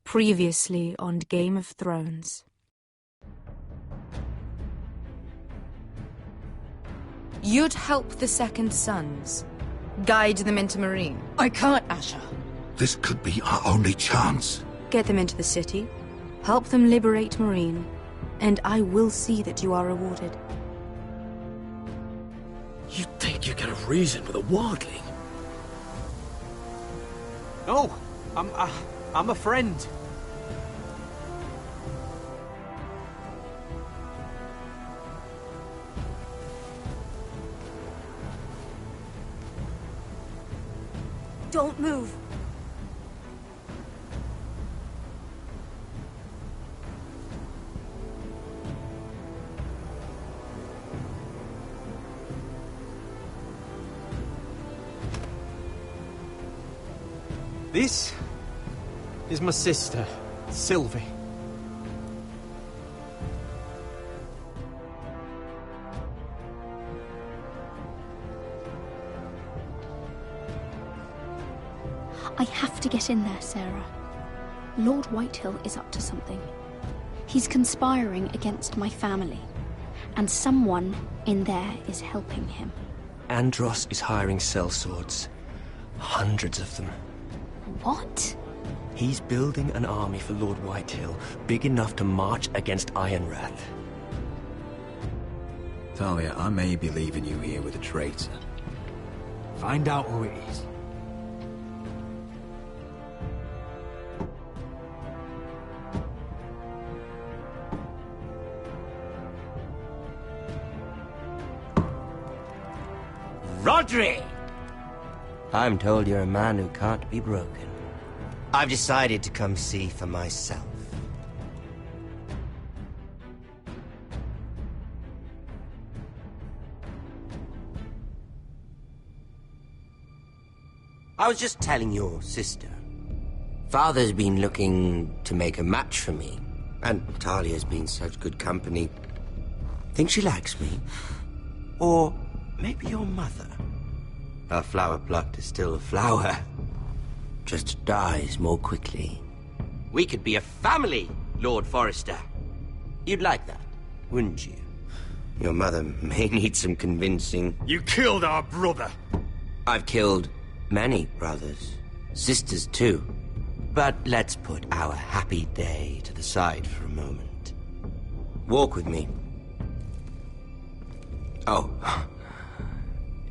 Previously on Game of Thrones. You'd help the Second Sons. Guide them into Meereen. I can't, Asher. This could be our only chance. Get them into the city. Help them liberate Meereen. And I will see that you are rewarded. You think you can reason with a wardling? No, I'm a friend. Don't move. This is my sister, Sylvie. I have to get in there, Sarah. Lord Whitehill is up to something. He's conspiring against my family, and someone in there is helping him. Andros is hiring sellswords. Hundreds of them. What? He's building an army for Lord Whitehill, big enough to march against Ironrath. Talia, I may be leaving you here with a traitor. Find out who it is. Rodri! I'm told you're a man who can't be broken. I've decided to come see for myself. I was just telling your sister. Father's been looking to make a match for me, and Talia's been such good company. Think she likes me? Or maybe your mother? A flower plucked is still a flower. Just dies more quickly. We could be a family, Lord Forrester. You'd like that, wouldn't you? Your mother may need some convincing. You killed our brother! I've killed many brothers. Sisters, too. But let's put our happy day to the side for a moment. Walk with me. Oh.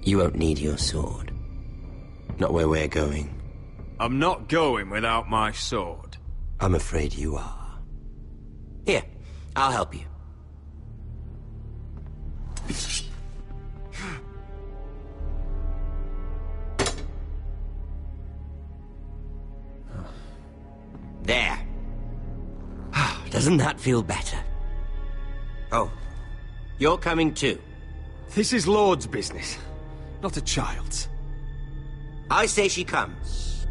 You won't need your sword. Not where we're going. I'm not going without my sword. I'm afraid you are. Here, I'll help you. There. Doesn't that feel better? Oh, you're coming too. This is Lord's business, not a child's. I say she comes.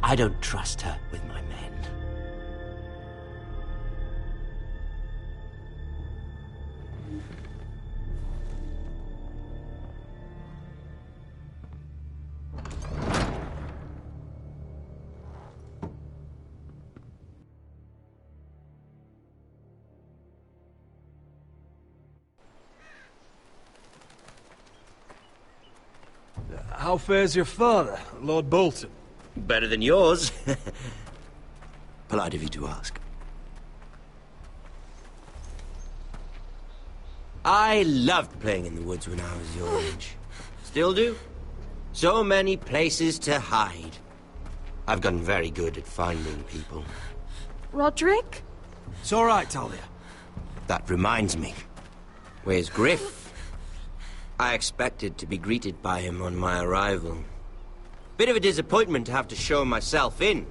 I don't trust her with my men. How fares your father, Lord Bolton? Better than yours. Polite of you to ask. I loved playing in the woods when I was your age. Still do. So many places to hide. I've gotten very good at finding people. Roderick? It's all right, Talia. That reminds me. Where's Griff? I expected to be greeted by him on my arrival. Bit of a disappointment to have to show myself in.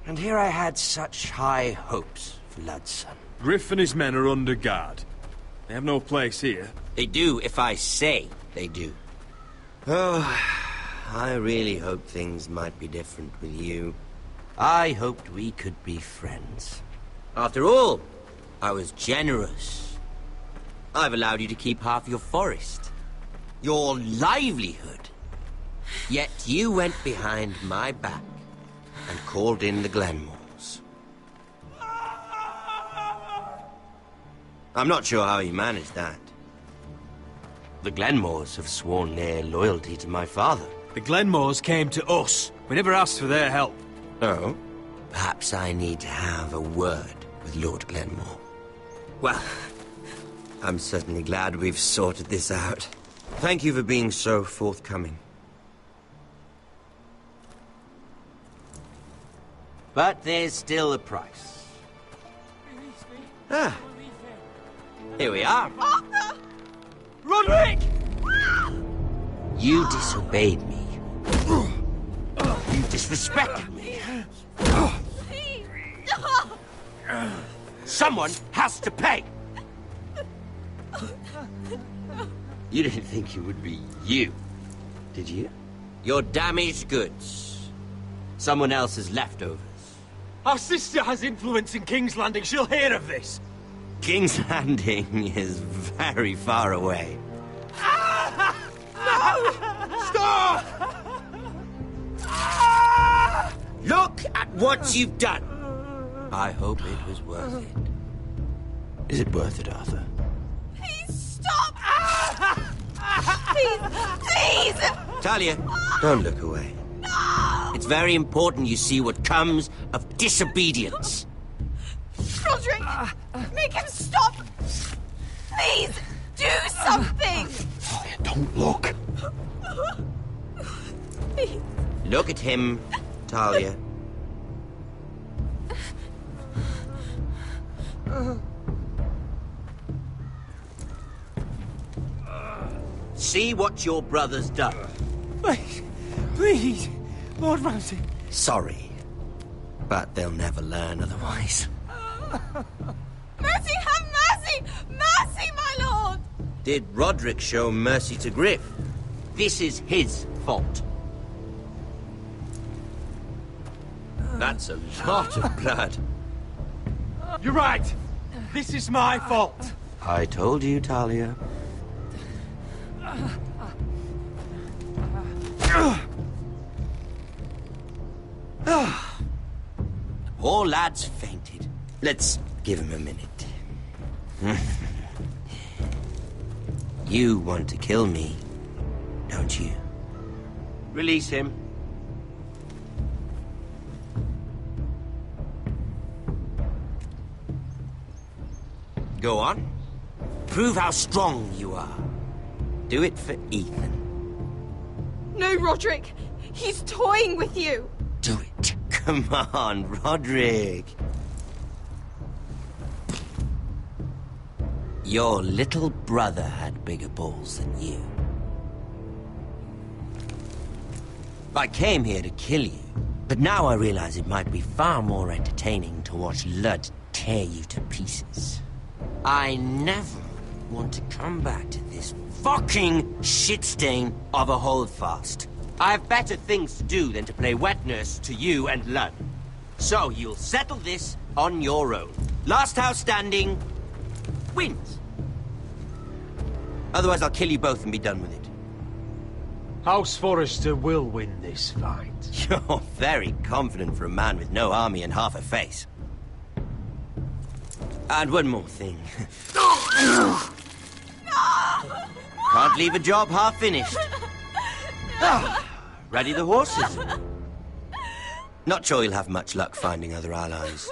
And here I had such high hopes for Ludson. Griff and his men are under guard. They have no place here. They do if I say they do. Oh, I really hoped things might be different with you. I hoped we could be friends. After all, I was generous. I've allowed you to keep half your forest. Your livelihood. Yet you went behind my back and called in the Glenmores. I'm not sure how he managed that. The Glenmores have sworn their loyalty to my father. The Glenmores came to us. We never asked for their help. Oh? Perhaps I need to have a word with Lord Glenmore. Well, I'm certainly glad we've sorted this out. Thank you for being so forthcoming. But there's still a price. Ah. Here we are. Arthur! Roderick! You disobeyed me. You disrespected me. Someone has to pay! You didn't think it would be you, did you? Your damaged goods. Someone else's leftovers. Our sister has influence in King's Landing. She'll hear of this. King's Landing is very far away. Stop! Look at what you've done! I hope it was worth it. Is it worth it, Arthur? Please stop! Please! Talia, don't look away. No! It's very important you see what comes of disobedience. Roderick! Make him stop! Please! Do something! Talia, don't look. Please. Look at him, Talia. See what your brother's done. Please, please, Lord Ramsay. Sorry, but they'll never learn otherwise. Mercy, have mercy! Mercy, my lord! Did Roderick show mercy to Griff? This is his fault. That's a lot of blood. You're right. This is my fault. I told you, Talia. Poor lad's fainted. Let's give him a minute. You want to kill me, don't you? Release him. Go on. Prove how strong you are. Do it for Ethan. No, Roderick! He's toying with you! Do it. Come on, Roderick. Your little brother had bigger balls than you. I came here to kill you, but now I realize it might be far more entertaining to watch Lud tear you to pieces. I never want to come back to this fucking shit stain of a holdfast. I have better things to do than to play wet nurse to you and Lud. So you'll settle this on your own. Last house standing wins. Otherwise I'll kill you both and be done with it. House Forrester will win this fight. You're very confident for a man with no army and half a face. And one more thing. Can't leave a job half finished. Ready the horses? Not sure you'll have much luck finding other allies.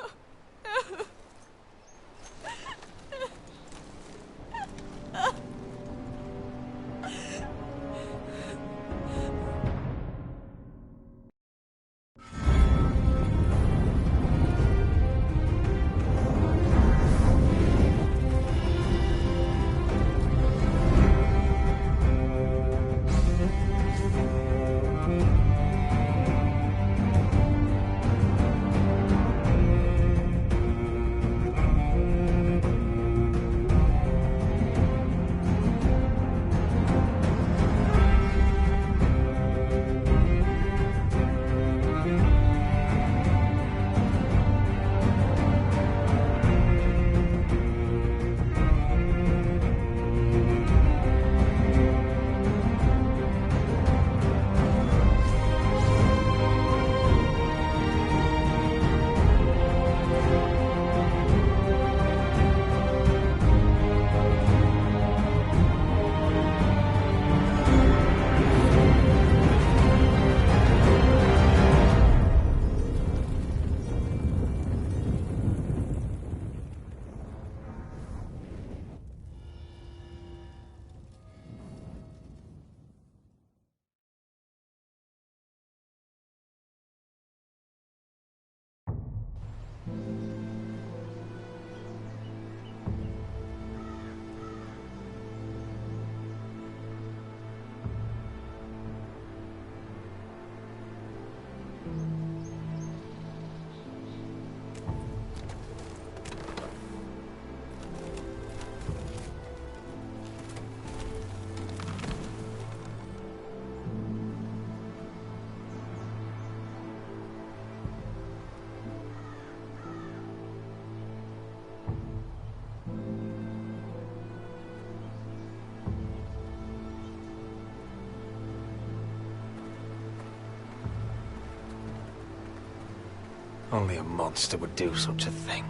Only a monster would do such a thing.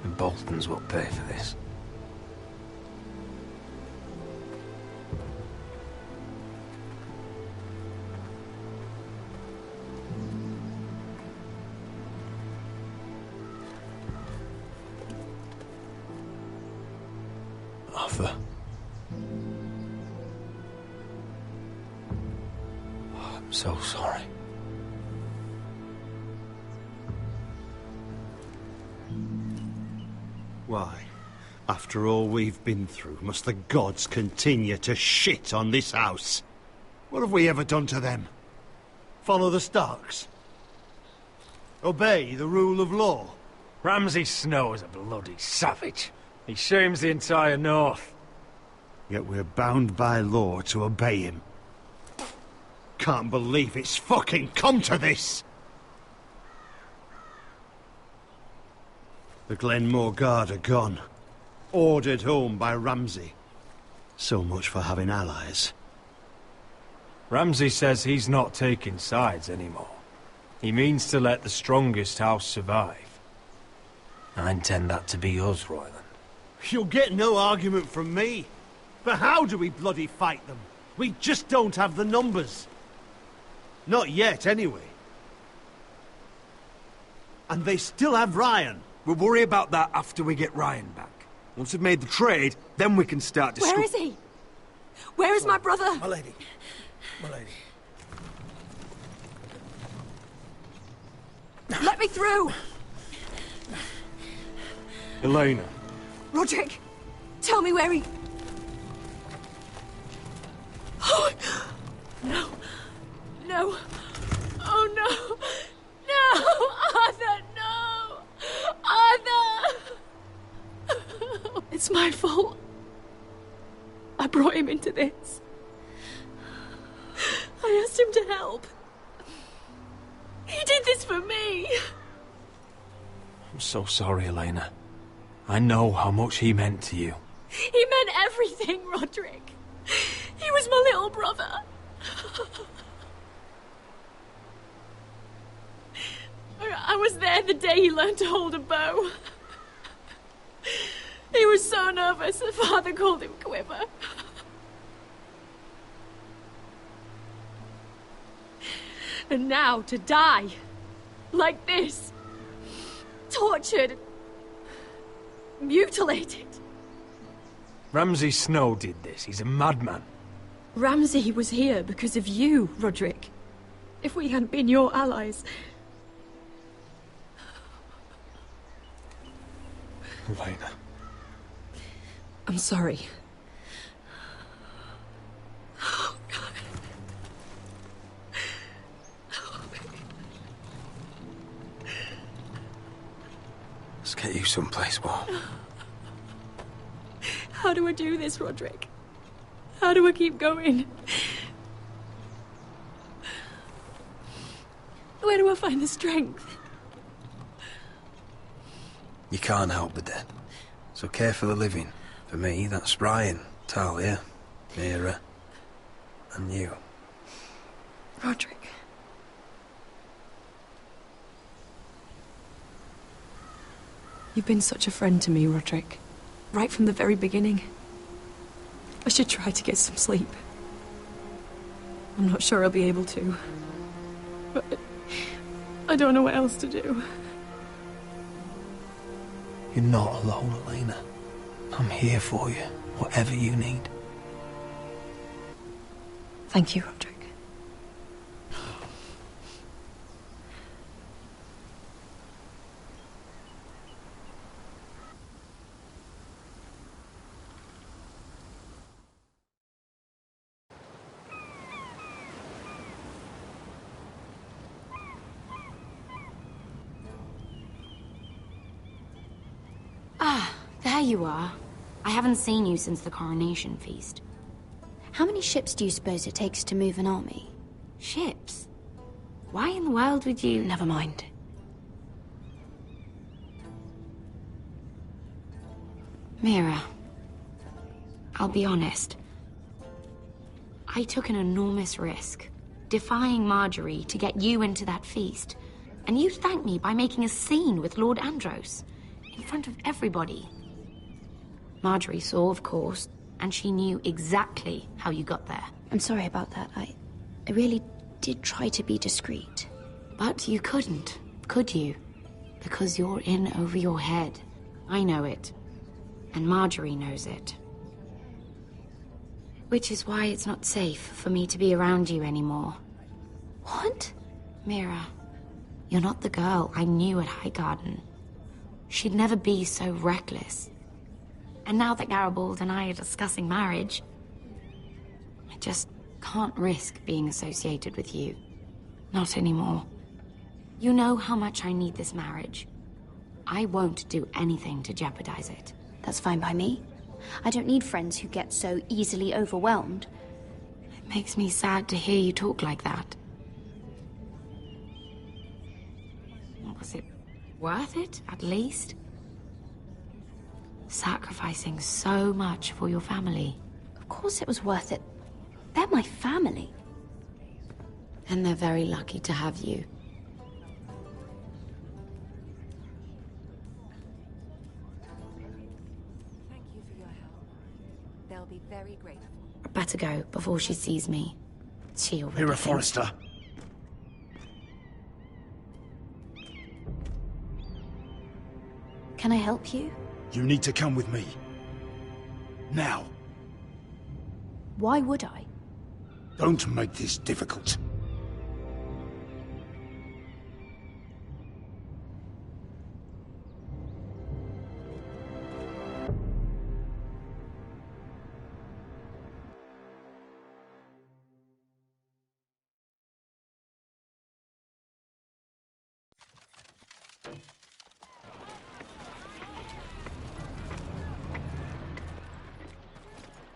And Boltons will pay for this. Arthur. Oh, I'm so sorry. Why, after all we've been through, must the gods continue to shit on this house? What have we ever done to them? Follow the Starks? Obey the rule of law? Ramsay Snow is a bloody savage. He shames the entire North. Yet we're bound by law to obey him. Can't believe it's fucking come to this! The Glenmore Guard are gone. Ordered home by Ramsay. So much for having allies. Ramsay says he's not taking sides anymore. He means to let the strongest house survive. I intend that to be us, Royland. You'll get no argument from me. But how do we bloody fight them? We just don't have the numbers. Not yet, anyway. And they still have Ryan. We'll worry about that after we get Ryan back. Once we've made the trade, then we can start discussing. Where is he? Where is my brother? My lady. My lady. Let me through! Elena. Roderick, tell me where he... Oh, no. No. Oh, no. No! Arthur, no! Arthur! It's my fault. I brought him into this. I asked him to help. He did this for me. I'm so sorry, Elena. I know how much he meant to you. He meant everything, Roderick. He was my little brother. I was there the day he learned to hold a bow. He was so nervous that Father called him Quiver. And now to die like this, tortured, mutilated. Ramsay Snow did this. He's a madman. Ramsay was here because of you, Roderick. If we hadn't been your allies... Elena. I'm sorry. Oh, God. Let's get you someplace warm. How do I do this, Roderick? How do I keep going? Where do I find the strength? You can't help the dead, so care for the living. For me, that's Brian, Talia, Mira, and you. Roderick. You've been such a friend to me, Roderick. Right from the very beginning. I should try to get some sleep. I'm not sure I'll be able to. But I don't know what else to do. You're not alone, Elena. I'm here for you, whatever you need. Thank you, Roderick. Ah, there you are. I haven't seen you since the coronation feast. How many ships do you suppose it takes to move an army? Ships? Why in the world would you... Never mind. Mira, I'll be honest. I took an enormous risk, defying Marjorie to get you into that feast. And you thanked me by making a scene with Lord Andros, in front of everybody. Marjorie saw, of course, and she knew exactly how you got there. I'm sorry about that. I really did try to be discreet. But you couldn't, could you? Because you're in over your head. I know it. And Marjorie knows it. Which is why it's not safe for me to be around you anymore. What? Mira, you're not the girl I knew at Highgarden. She'd never be so reckless. And now that Garibald and I are discussing marriage, I just can't risk being associated with you. Not anymore. You know how much I need this marriage. I won't do anything to jeopardize it. That's fine by me. I don't need friends who get so easily overwhelmed. It makes me sad to hear you talk like that. Was it worth it, at least? Sacrificing so much for your family. Of course it was worth it. They're my family. And they're very lucky to have you. Thank you for your help. They'll be very grateful. I better go before she sees me. She already Mira thinks- Forrester. Can I help you? You need to come with me. Now. Why would I? Don't make this difficult.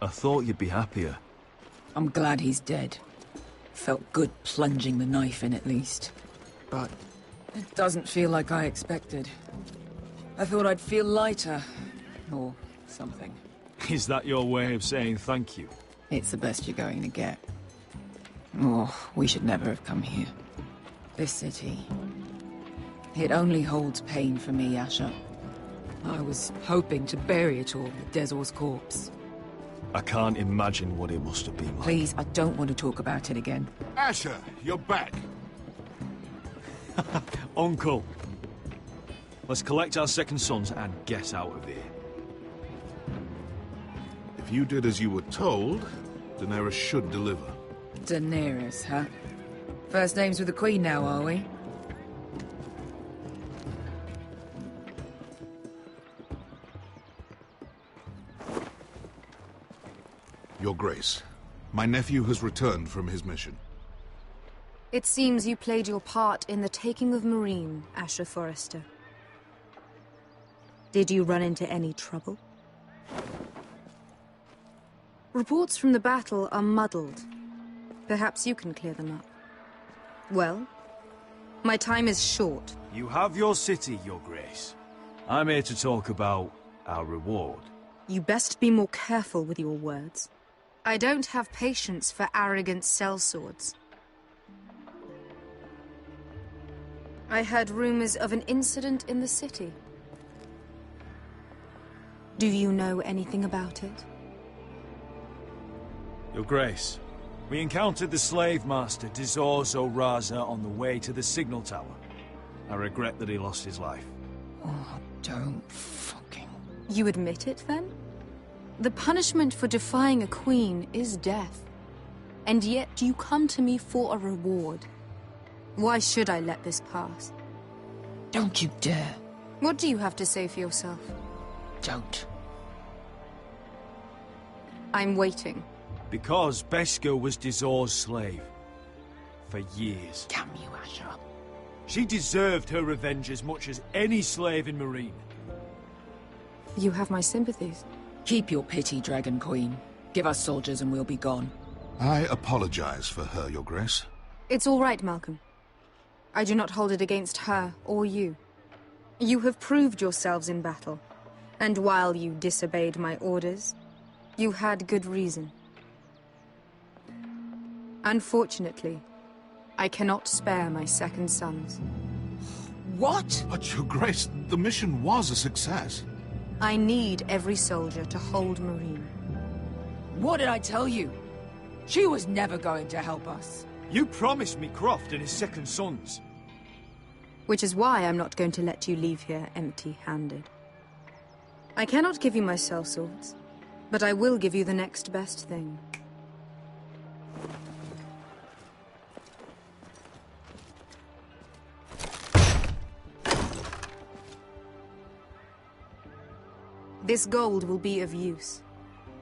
I thought you'd be happier. I'm glad he's dead. Felt good plunging the knife in at least. But it doesn't feel like I expected. I thought I'd feel lighter. Or something. Is that your way of saying thank you? It's the best you're going to get. Oh, we should never have come here. This city. It only holds pain for me, Asher. I was hoping to bury it all with Dezor's corpse. I can't imagine what it must have been like. Please, I don't want to talk about it again. Asher, you're back. Uncle. Let's collect our second sons and get out of here. If you did as you were told, Daenerys should deliver. Daenerys, huh? First names with the Queen now, are we? Your Grace, my nephew has returned from his mission. It seems you played your part in the taking of Marine, Asher Forrester. Did you run into any trouble? Reports from the battle are muddled. Perhaps you can clear them up. Well, my time is short. You have your city, Your Grace. I'm here to talk about our reward. You best be more careful with your words. I don't have patience for arrogant sellswords. I heard rumors of an incident in the city. Do you know anything about it? Your Grace, we encountered the slave master Dizor Zoraza on the way to the signal tower. I regret that he lost his life. Oh, don't fucking... You admit it, then? The punishment for defying a queen is death. And yet you come to me for a reward. Why should I let this pass? Don't you dare. What do you have to say for yourself? Don't. I'm waiting. Because Beskha was Dizor's slave. For years. Damn you, Asher. She deserved her revenge as much as any slave in Marine. You have my sympathies. Keep your pity, Dragon Queen. Give us soldiers and we'll be gone. I apologize for her, Your Grace. It's all right, Malcolm. I do not hold it against her or you. You have proved yourselves in battle, and while you disobeyed my orders, you had good reason. Unfortunately, I cannot spare my second sons. What? But, Your Grace, the mission was a success. I need every soldier to hold Marine. What did I tell you? She was never going to help us. You promised me Croft and his second sons. Which is why I'm not going to let you leave here empty-handed. I cannot give you my sellswords, but I will give you the next best thing. This gold will be of use.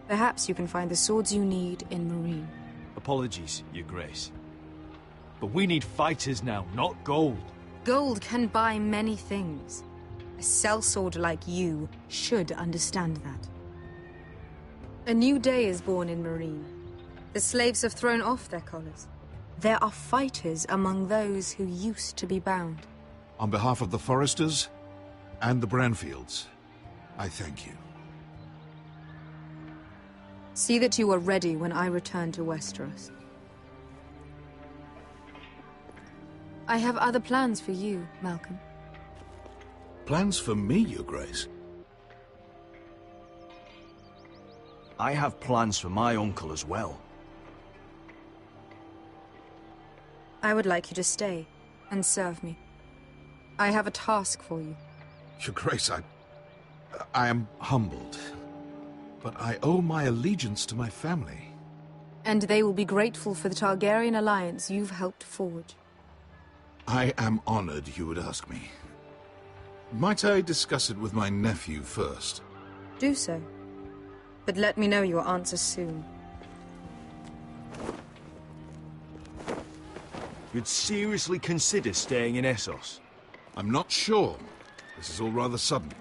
Perhaps you can find the swords you need in Marine. Apologies, Your Grace. But we need fighters now, not gold. Gold can buy many things. A sellsword like you should understand that. A new day is born in Marine. The slaves have thrown off their collars. There are fighters among those who used to be bound. On behalf of the Foresters and the Branfields, I thank you. See that you are ready when I return to Westeros. I have other plans for you, Malcolm. Plans for me, Your Grace? I have plans for my uncle as well. I would like you to stay and serve me. I have a task for you. Your Grace, I am humbled, but I owe my allegiance to my family. And they will be grateful for the Targaryen alliance you've helped forge. I am honored you would ask me. Might I discuss it with my nephew first? Do so. But let me know your answer soon. You'd seriously consider staying in Essos? I'm not sure. This is all rather sudden.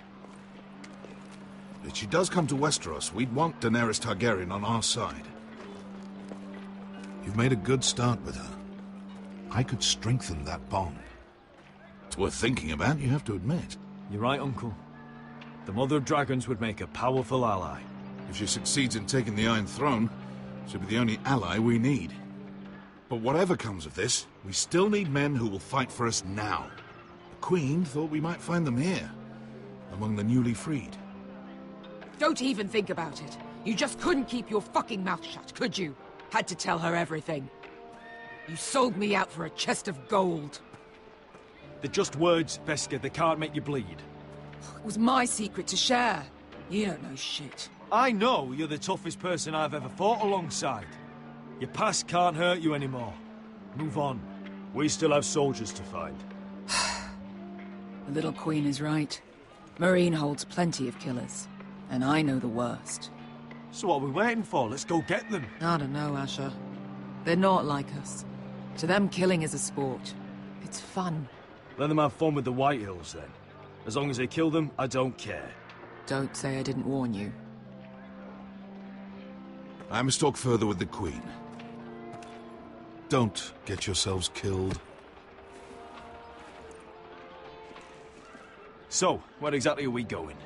If she does come to Westeros, we'd want Daenerys Targaryen on our side. You've made a good start with her. I could strengthen that bond. It's worth thinking about, you have to admit. You're right, Uncle. The Mother of Dragons would make a powerful ally. If she succeeds in taking the Iron Throne, she'll be the only ally we need. But whatever comes of this, we still need men who will fight for us now. The Queen thought we might find them here, among the newly freed. Don't even think about it. You just couldn't keep your fucking mouth shut, could you? Had to tell her everything. You sold me out for a chest of gold. They're just words, Veska. They can't make you bleed. It was my secret to share. You don't know shit. I know you're the toughest person I've ever fought alongside. Your past can't hurt you anymore. Move on. We still have soldiers to find. The little queen is right. Marine holds plenty of killers. And I know the worst. So what are we waiting for? Let's go get them. I don't know, Asher. They're not like us. To them, killing is a sport. It's fun. Let them have fun with the White Hills, then. As long as they kill them, I don't care. Don't say I didn't warn you. I must talk further with the Queen. Don't get yourselves killed. So, where exactly are we going?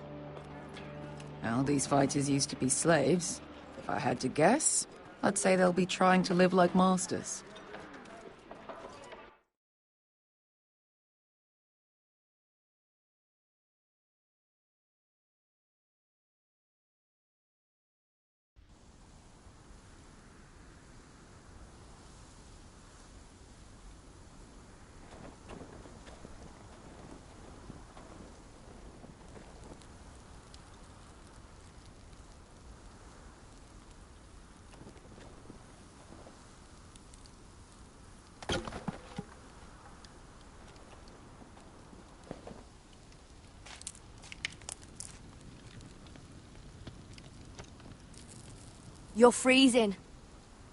Well, these fighters used to be slaves. If I had to guess, I'd say they'll be trying to live like masters. You're freezing.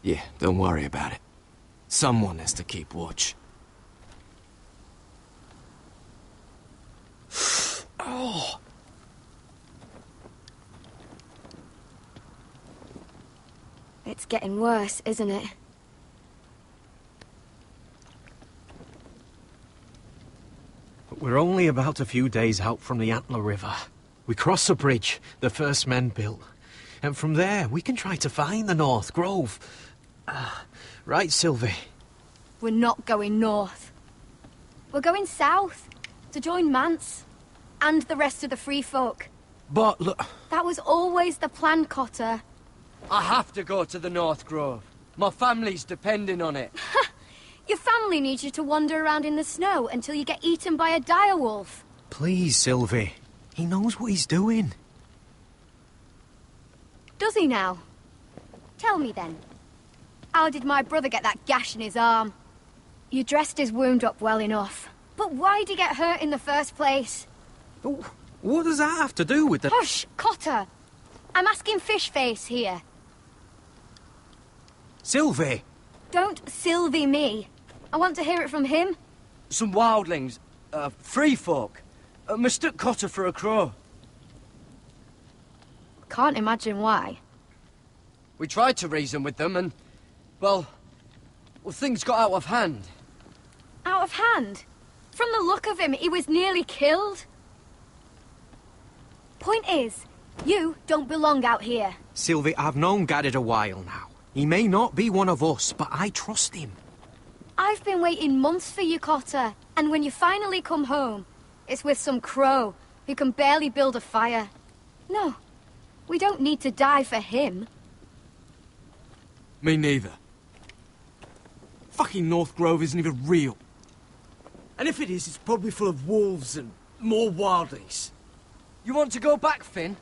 Yeah, don't worry about it. Someone has to keep watch. Oh! It's getting worse, isn't it? But we're only about a few days out from the Antler River. We cross a bridge the first men built. And from there, we can try to find the North Grove. Right, Sylvie? We're not going north. We're going south, to join Mance, and the rest of the free folk. But look... That was always the plan, Cotter. I have to go to the North Grove. My family's depending on it. Your family needs you to wander around in the snow until you get eaten by a direwolf. Please, Sylvie. He knows what he's doing. Does he now? Tell me then. How did my brother get that gash in his arm? You dressed his wound up well enough. But why'd he get hurt in the first place? What does that have to do with the... Hush, Cotter! I'm asking Fishface here. Sylvie! Don't Sylvie me. I want to hear it from him. Some wildlings, free folk, mistook Cotter for a crow. Can't imagine why. We tried to reason with them and, well, things got out of hand. Out of hand? From the look of him, he was nearly killed. Point is, you don't belong out here. Sylvie, I've known Garrett a while now. He may not be one of us, but I trust him. I've been waiting months for you, Cotter. And when you finally come home, it's with some crow who can barely build a fire. No, we don't need to die for him. Me neither. Fucking North Grove isn't even real. And if it is, it's probably full of wolves and more wildlings. You want to go back, Finn?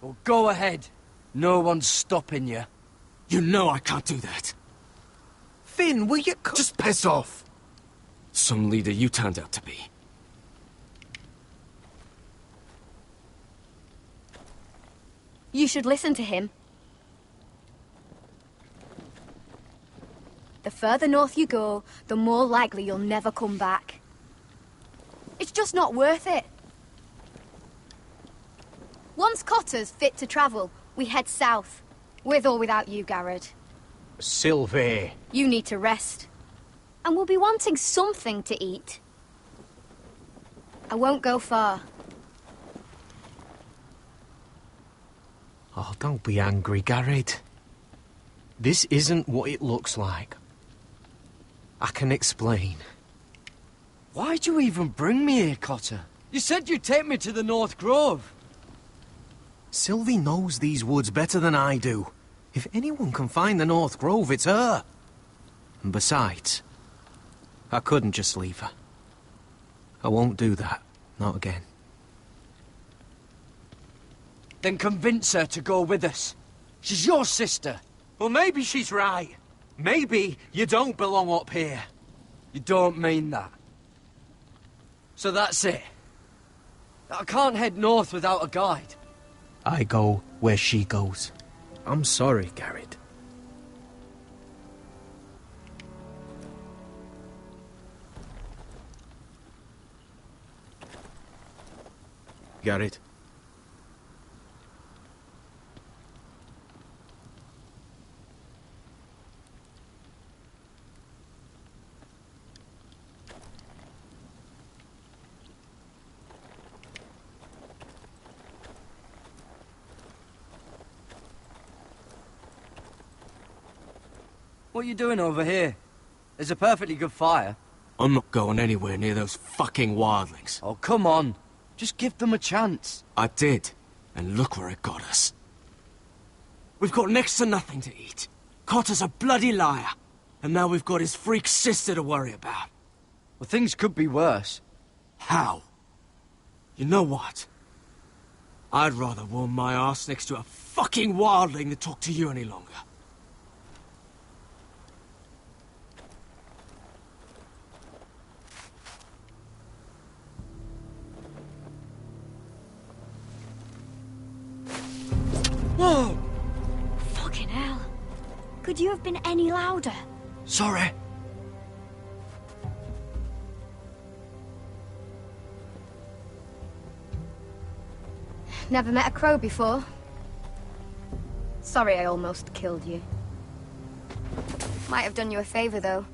Well, go ahead. No one's stopping you. You know I can't do that. Finn, will you... Just piss off. Some leader you turned out to be. You should listen to him. The further north you go, the more likely you'll never come back. It's just not worth it. Once Cotter's fit to travel, we head south. With or without you, Garrett. Sylvie. You need to rest. And we'll be wanting something to eat. I won't go far. Oh, don't be angry, Garrett. This isn't what it looks like. I can explain. Why'd you even bring me here, Cotter? You said you'd take me to the North Grove. Sylvie knows these woods better than I do. If anyone can find the North Grove, it's her. And besides, I couldn't just leave her. I won't do that. Not again. Then convince her to go with us. She's your sister. Well, maybe she's right. Maybe you don't belong up here. You don't mean that. So that's it. I can't head north without a guide. I go where she goes. I'm sorry, Garrett. Garrett. What are you doing over here? There's a perfectly good fire. I'm not going anywhere near those fucking wildlings. Oh, come on. Just give them a chance. I did, and look where it got us. We've got next to nothing to eat. Cotter's a bloody liar. And now we've got his freak sister to worry about. Well, things could be worse. How? You know what? I'd rather warm my arse next to a fucking wildling than talk to you any longer. Whoa! Fucking hell. Could you have been any louder? Sorry. Never met a crow before. Sorry I almost killed you. Might have done you a favor, though.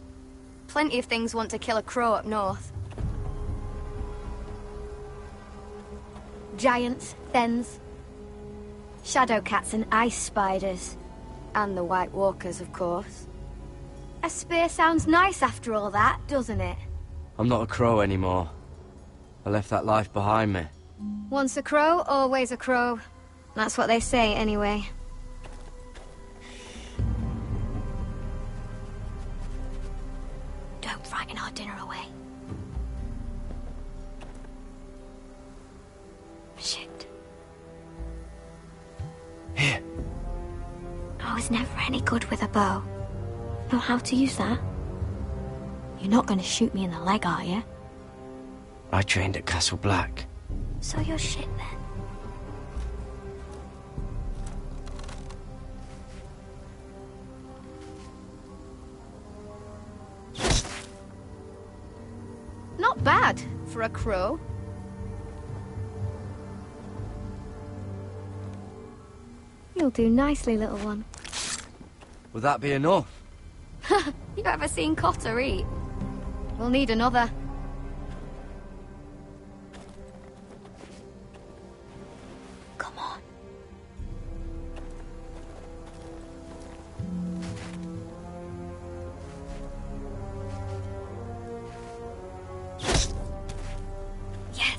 Plenty of things want to kill a crow up north. Giants, thens, shadow cats and ice spiders. And the White Walkers, of course. A spear sounds nice after all that, doesn't it? I'm not a crow anymore. I left that life behind me. Once a crow, always a crow. That's what they say, anyway. Don't frighten our dinner away. Shit. Here. I was never any good with a bow. Know how to use that? You're not going to shoot me in the leg, are you? I trained at Castle Black. So you're shit then. Not bad for a crow. You'll do nicely, little one. Would that be enough? You ever seen Cotter eat? We'll need another. Come on. Yes.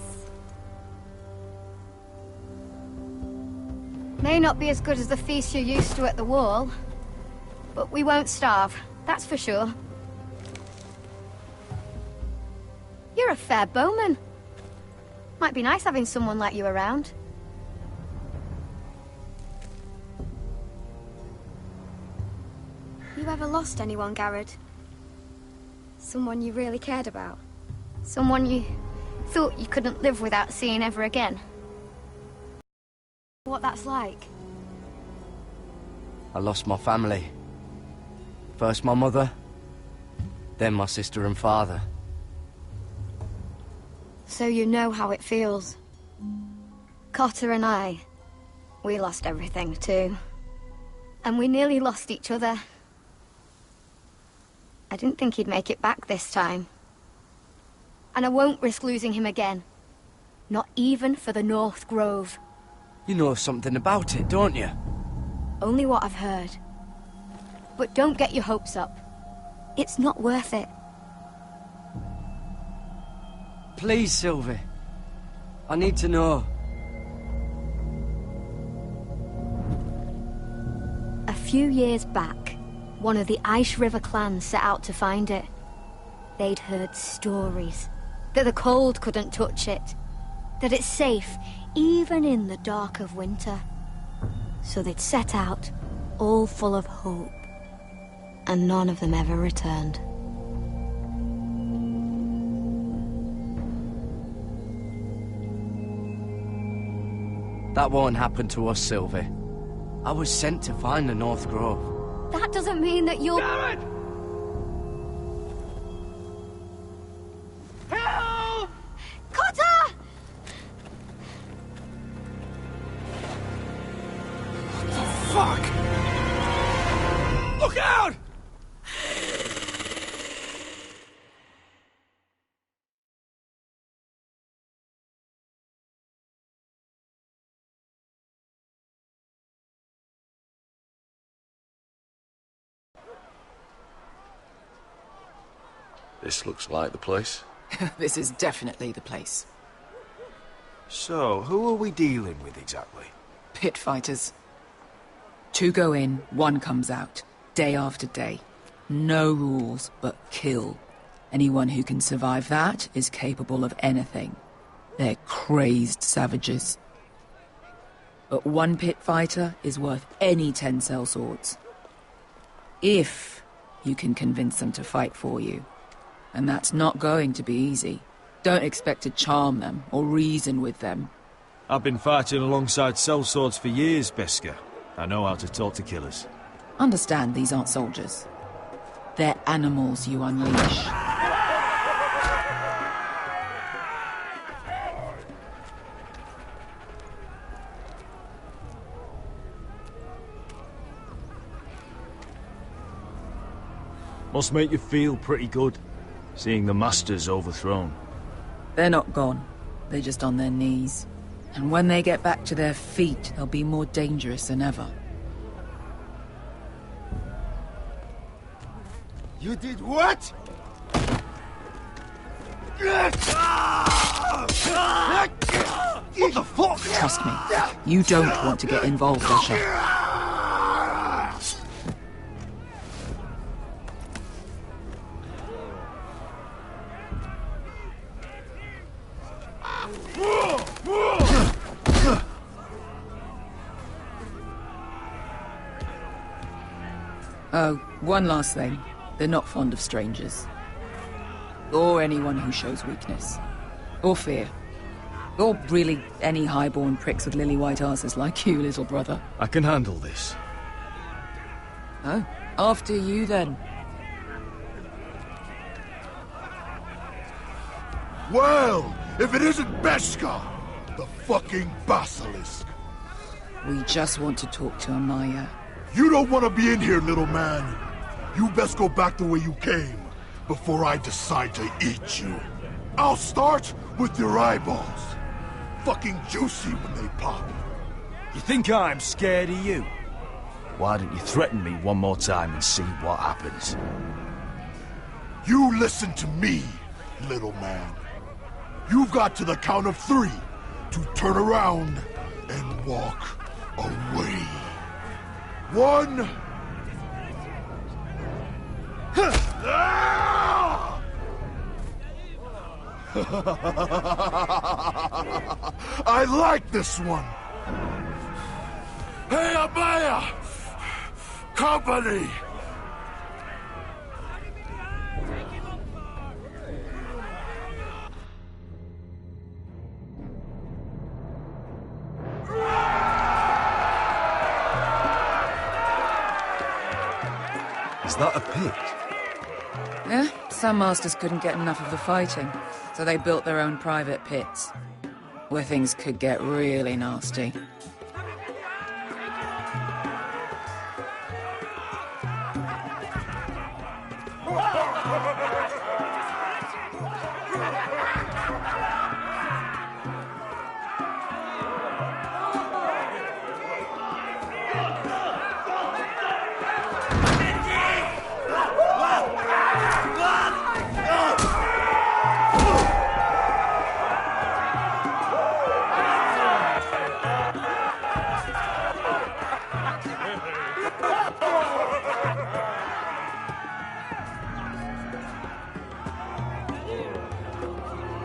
May not be as good as the feast you're used to at the wall, but we won't starve, that's for sure. You're a fair bowman. Might be nice having someone like you around. You ever lost anyone, Garrett? Someone you really cared about? Someone you thought you couldn't live without seeing ever again? What that's like? I lost my family. First my mother, then my sister and father. So you know how it feels. Cotter and I, we lost everything too. And we nearly lost each other. I didn't think he'd make it back this time. And I won't risk losing him again. Not even for the North Grove. You know something about it, don't you? Only what I've heard. But don't get your hopes up. It's not worth it. Please, Sylvie. I need to know. A few years back, one of the Ice River clans set out to find it. They'd heard stories. That the cold couldn't touch it. That it's safe, even in the dark of winter. So they'd set out, all full of hope. And none of them ever returned. That won't happen to us, Sylvie. I was sent to find the North Grove. That doesn't mean that you'll... Garrett! Help! Cotter! Fuck! Look out! This looks like the place. This is definitely the place. So, who are we dealing with exactly? Pit fighters. 2 go in, 1 comes out. Day after day. No rules, but kill. Anyone who can survive that is capable of anything. They're crazed savages. But 1 pit fighter is worth any 10 sellswords. If you can convince them to fight for you. And that's not going to be easy. Don't expect to charm them or reason with them. I've been fighting alongside sellswords for years, Beskar. I know how to talk to killers. Understand these aren't soldiers. They're animals you unleash. Must make you feel pretty good, seeing the Masters overthrown. They're not gone. They're just on their knees. And when they get back to their feet, they'll be more dangerous than ever. You did what? What the fuck? Trust me, you don't want to get involved, Asher. Oh, one last thing. They're not fond of strangers. Or anyone who shows weakness. Or fear. Or really any highborn pricks with lily-white asses like you, little brother. I can handle this. Oh, after you then. Well, if it isn't Beshka, the fucking basilisk. We just want to talk to Amaya. You don't want to be in here, little man. You best go back the way you came, before I decide to eat you. I'll start with your eyeballs. Fucking juicy when they pop. You think I'm scared of you? Why don't you threaten me one more time and see what happens? You listen to me, little man. You've got to the count of 3 to turn around and walk away. 1... I like this one. Hey, Amaya! Company! Is that a pit? Yeah, some masters couldn't get enough of the fighting, so they built their own private pits, where things could get really nasty.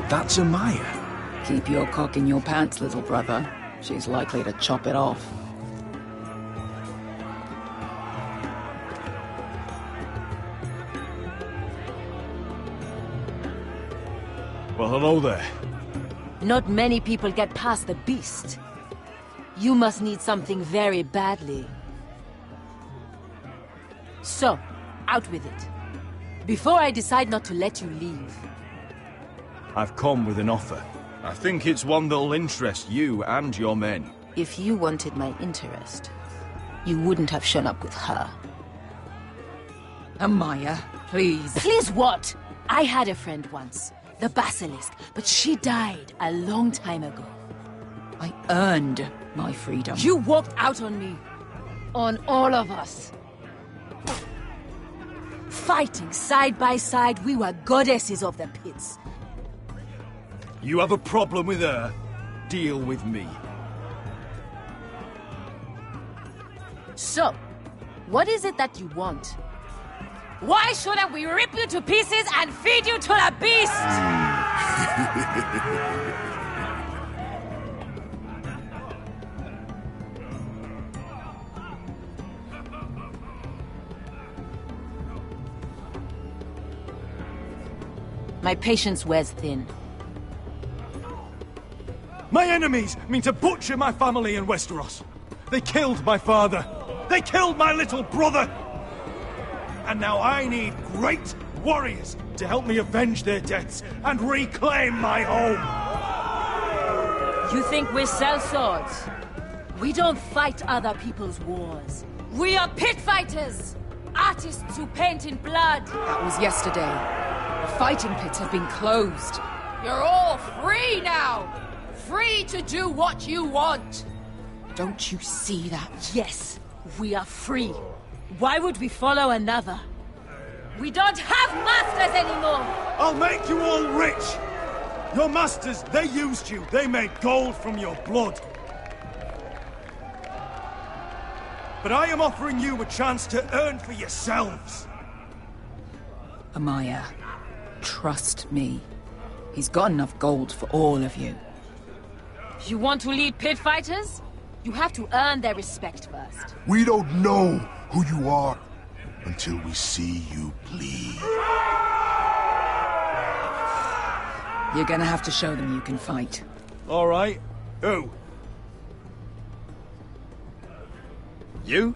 That's Amaya. Keep your cock in your pants, little brother. She's likely to chop it off. Well, hello there. Not many people get past the beast. You must need something very badly. So, out with it. Before I decide not to let you leave. I've come with an offer. I think it's one that'll interest you and your men. If you wanted my interest, you wouldn't have shown up with her. Amaya, please. Please what? I had a friend once, the Basilisk, but she died a long time ago. I earned my freedom. You walked out on me. On all of us. Fighting side by side, we were goddesses of the pits. You have a problem with her? Deal with me. So, what is it that you want? Why shouldn't we rip you to pieces and feed you to the beast? My patience wears thin. My enemies mean to butcher my family in Westeros. They killed my father. They killed my little brother. And now I need great warriors to help me avenge their deaths and reclaim my home. You think we sell swords? We don't fight other people's wars. We are pit fighters! artists who paint in blood. That was yesterday. The fighting pits have been closed. You're all free now! Free to do what you want! Don't you see that? Yes, we are free. Why would we follow another? We don't have masters anymore! I'll make you all rich! Your masters, they used you. They made gold from your blood. But I am offering you a chance to earn for yourselves. Amaya, trust me. He's got enough gold for all of you. You want to lead pit fighters? You have to earn their respect first. We don't know who you are until we see you bleed. You're gonna have to show them you can fight. All right. Who? You?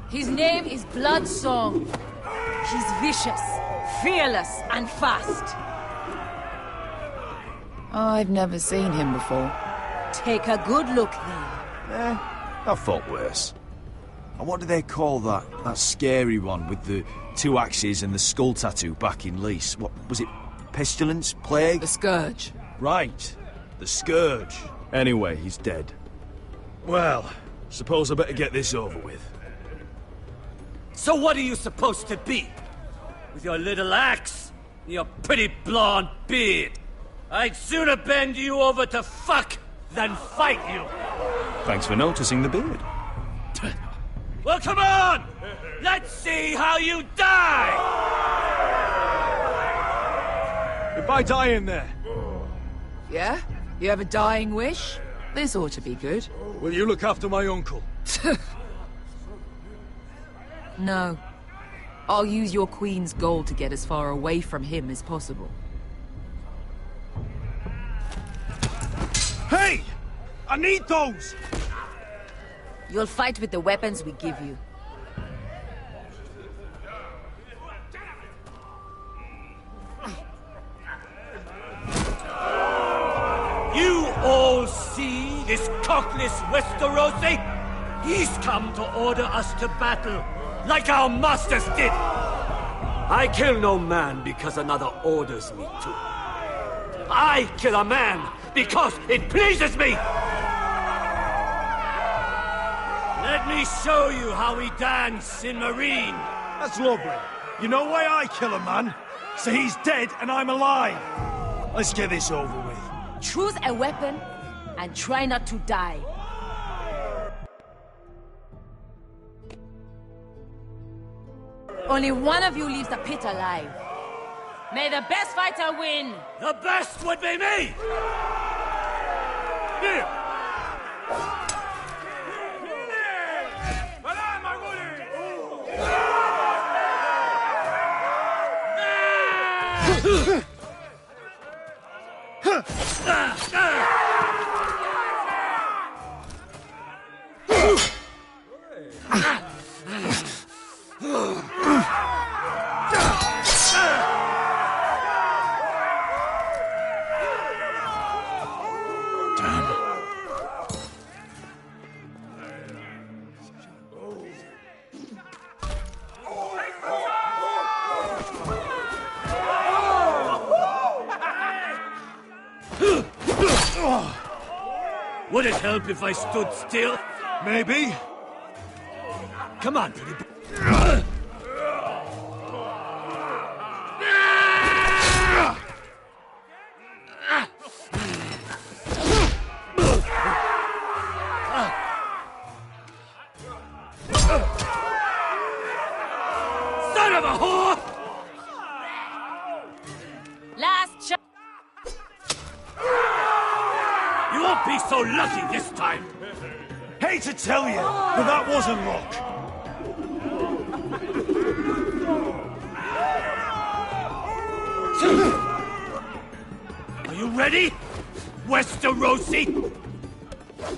His name is Bloodsong. He's vicious, fearless, and fast. I've never seen him before. Take a good look then. I thought worse. And what do they call that scary one with the 2 axes and the skull tattoo back in Lease? What was it? Pestilence? Plague? The Scourge. Right. The Scourge. Anyway, he's dead. Well, suppose I better get this over with. So what are you supposed to be? With your little axe and your pretty blonde beard? I'd sooner bend you over to fuck than fight you. Thanks for noticing the beard. Well, come on! Let's see how you die! If I die in there... Yeah? You have a dying wish? This ought to be good. Will you look after my uncle? No. I'll use your queen's gold to get as far away from him as possible. Hey! I need those! You'll fight with the weapons we give you. You all see this cockless Westerosi? He's come to order us to battle, like our masters did. I kill no man because another orders me to. I kill a man because it pleases me! Let me show you how we dance in Marine. That's lovely. You know why I kill a man? So he's dead and I'm alive. Let's get this over with. Choose a weapon and try not to die. Only one of you leaves the pit alive. May the best fighter win! The best would be me! Here! Would it help if I stood still? Maybe. Come on, pretty boy. Son of a whore! Last shot. You won't be so lucky this time. Hate to tell you, but that wasn't luck. Are you ready, Westerosi?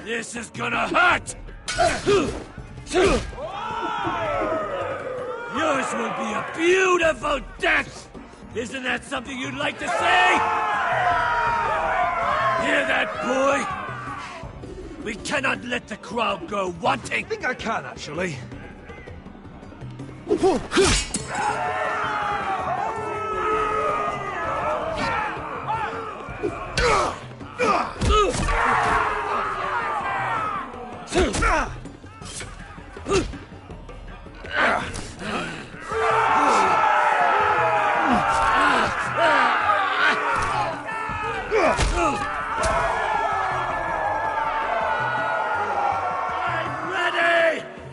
This is gonna hurt! Yours will be a beautiful death! Isn't that something you'd like to say? Hear that, boy? We cannot let the crowd go wanting! I think I can, actually.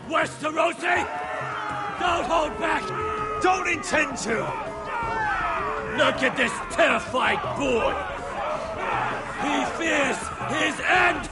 Westerosi! Don't hold back! Don't intend to! Look at this terrified boy! He fears his end!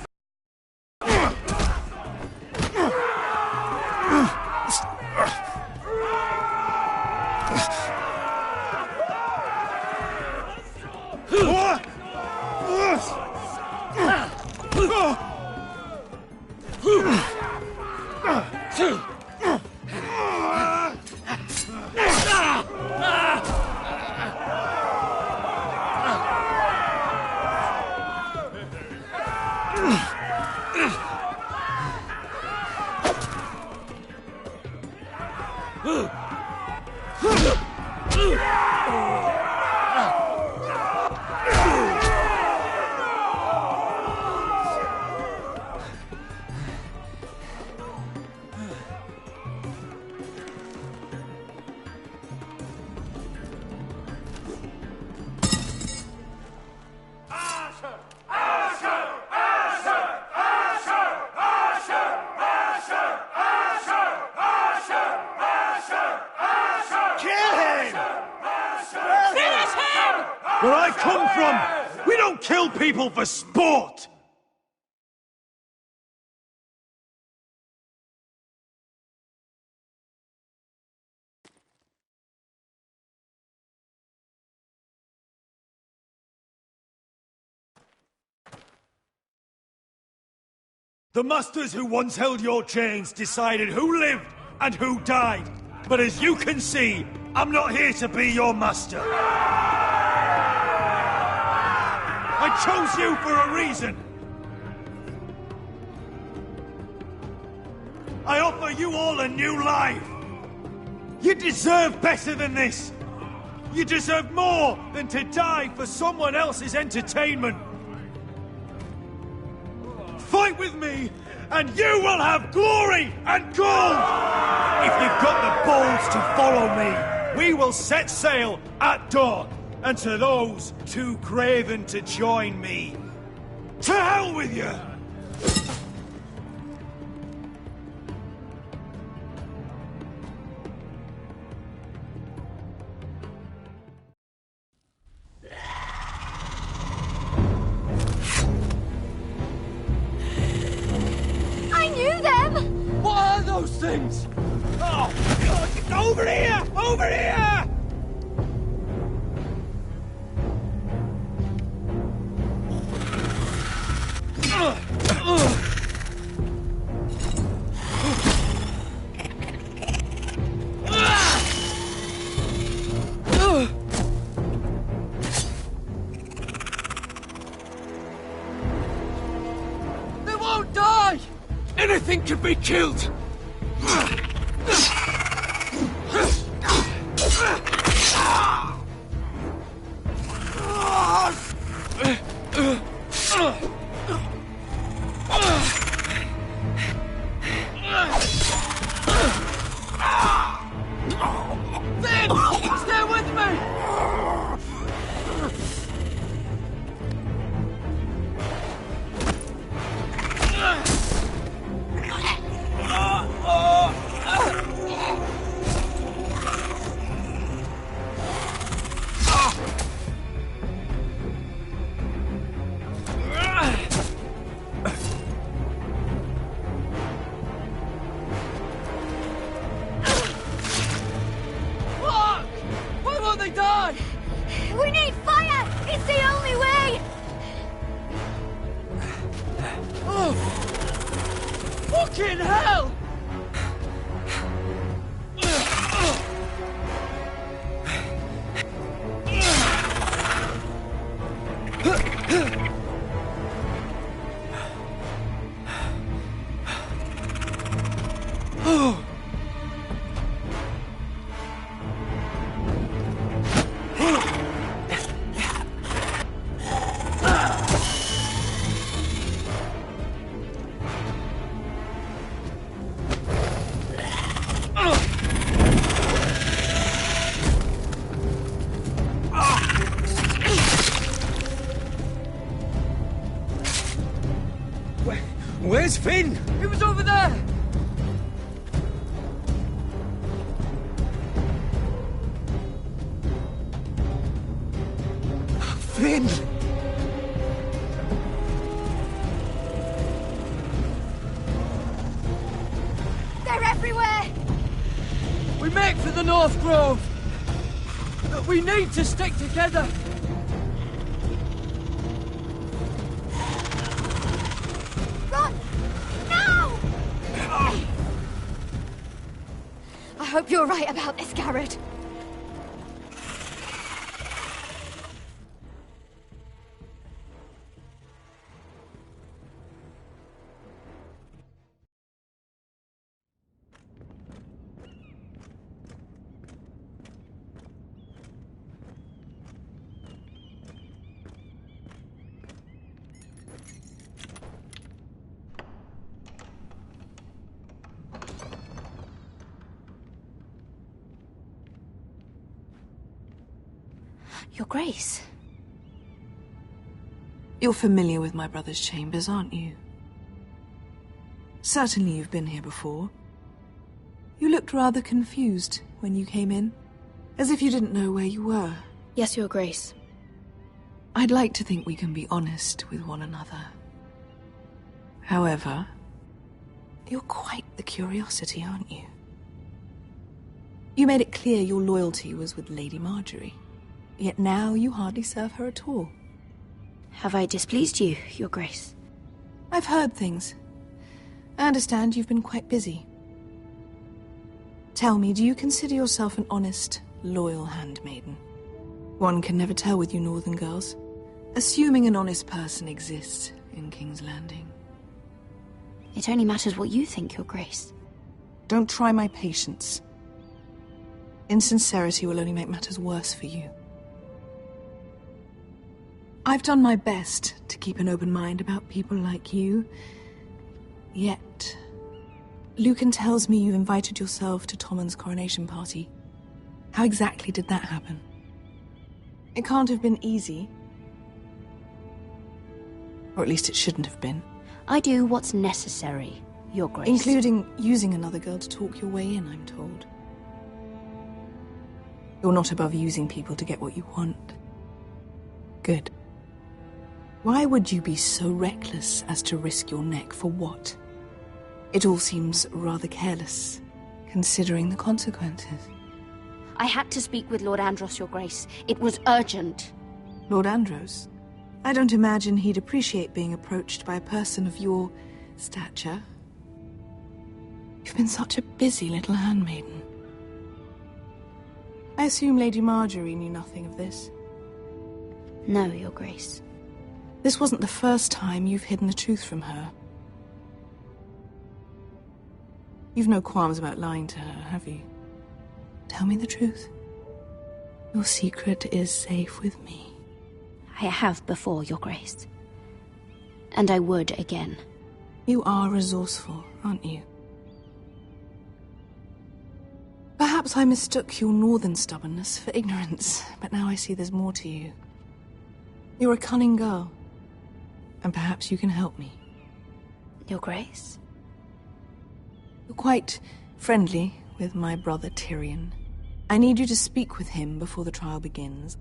Where I come from, we don't kill people for sport! The masters who once held your chains decided who lived and who died. But as you can see, I'm not here to be your master. I chose you for a reason. I offer you all a new life. You deserve better than this. You deserve more than to die for someone else's entertainment. Fight with me, and you will have glory and gold! If you've got the balls to follow me, we will set sail at dawn. And to those too craven to join me, to hell with you! I knew them! What are those things? Oh, God, over here! Over here! They won't die! Anything can be killed! Stay with me! Why won't they die? We need fire! It's the only way! Oh! Fucking hell! Where's Finn? He was over there! Finn! They're everywhere! We make for the North Grove! But we need to stick together! I hope you're right about this, Garrett. Your Grace. You're familiar with my brother's chambers, aren't you? Certainly you've been here before. You looked rather confused when you came in, as if you didn't know where you were. Yes, Your Grace. I'd like to think we can be honest with one another. However, you're quite the curiosity, aren't you? You made it clear your loyalty was with Lady Marjorie. Yet now you hardly serve her at all. Have I displeased you, Your Grace? I've heard things. I understand you've been quite busy. Tell me, do you consider yourself an honest, loyal handmaiden? One can never tell with you northern girls. Assuming an honest person exists in King's Landing. It only matters what you think, Your Grace. Don't try my patience. Insincerity will only make matters worse for you. I've done my best to keep an open mind about people like you. Yet, Lucan tells me you invited yourself to Tommen's coronation party. How exactly did that happen? It can't have been easy. Or at least it shouldn't have been. I do what's necessary, Your Grace. Including using another girl to talk your way in, I'm told. You're not above using people to get what you want. Good. Why would you be so reckless as to risk your neck for what? It all seems rather careless, considering the consequences. I had to speak with Lord Andros, Your Grace. It was urgent. Lord Andros? I don't imagine he'd appreciate being approached by a person of your stature. You've been such a busy little handmaiden. I assume Lady Marjorie knew nothing of this. No, Your Grace. This wasn't the first time you've hidden the truth from her. You've no qualms about lying to her, have you? Tell me the truth. Your secret is safe with me. I have before, Your Grace. And I would again. You are resourceful, aren't you? Perhaps I mistook your northern stubbornness for ignorance, but now I see there's more to you. You're a cunning girl. And perhaps you can help me. Your Grace? You're quite friendly with my brother Tyrion. I need you to speak with him before the trial begins.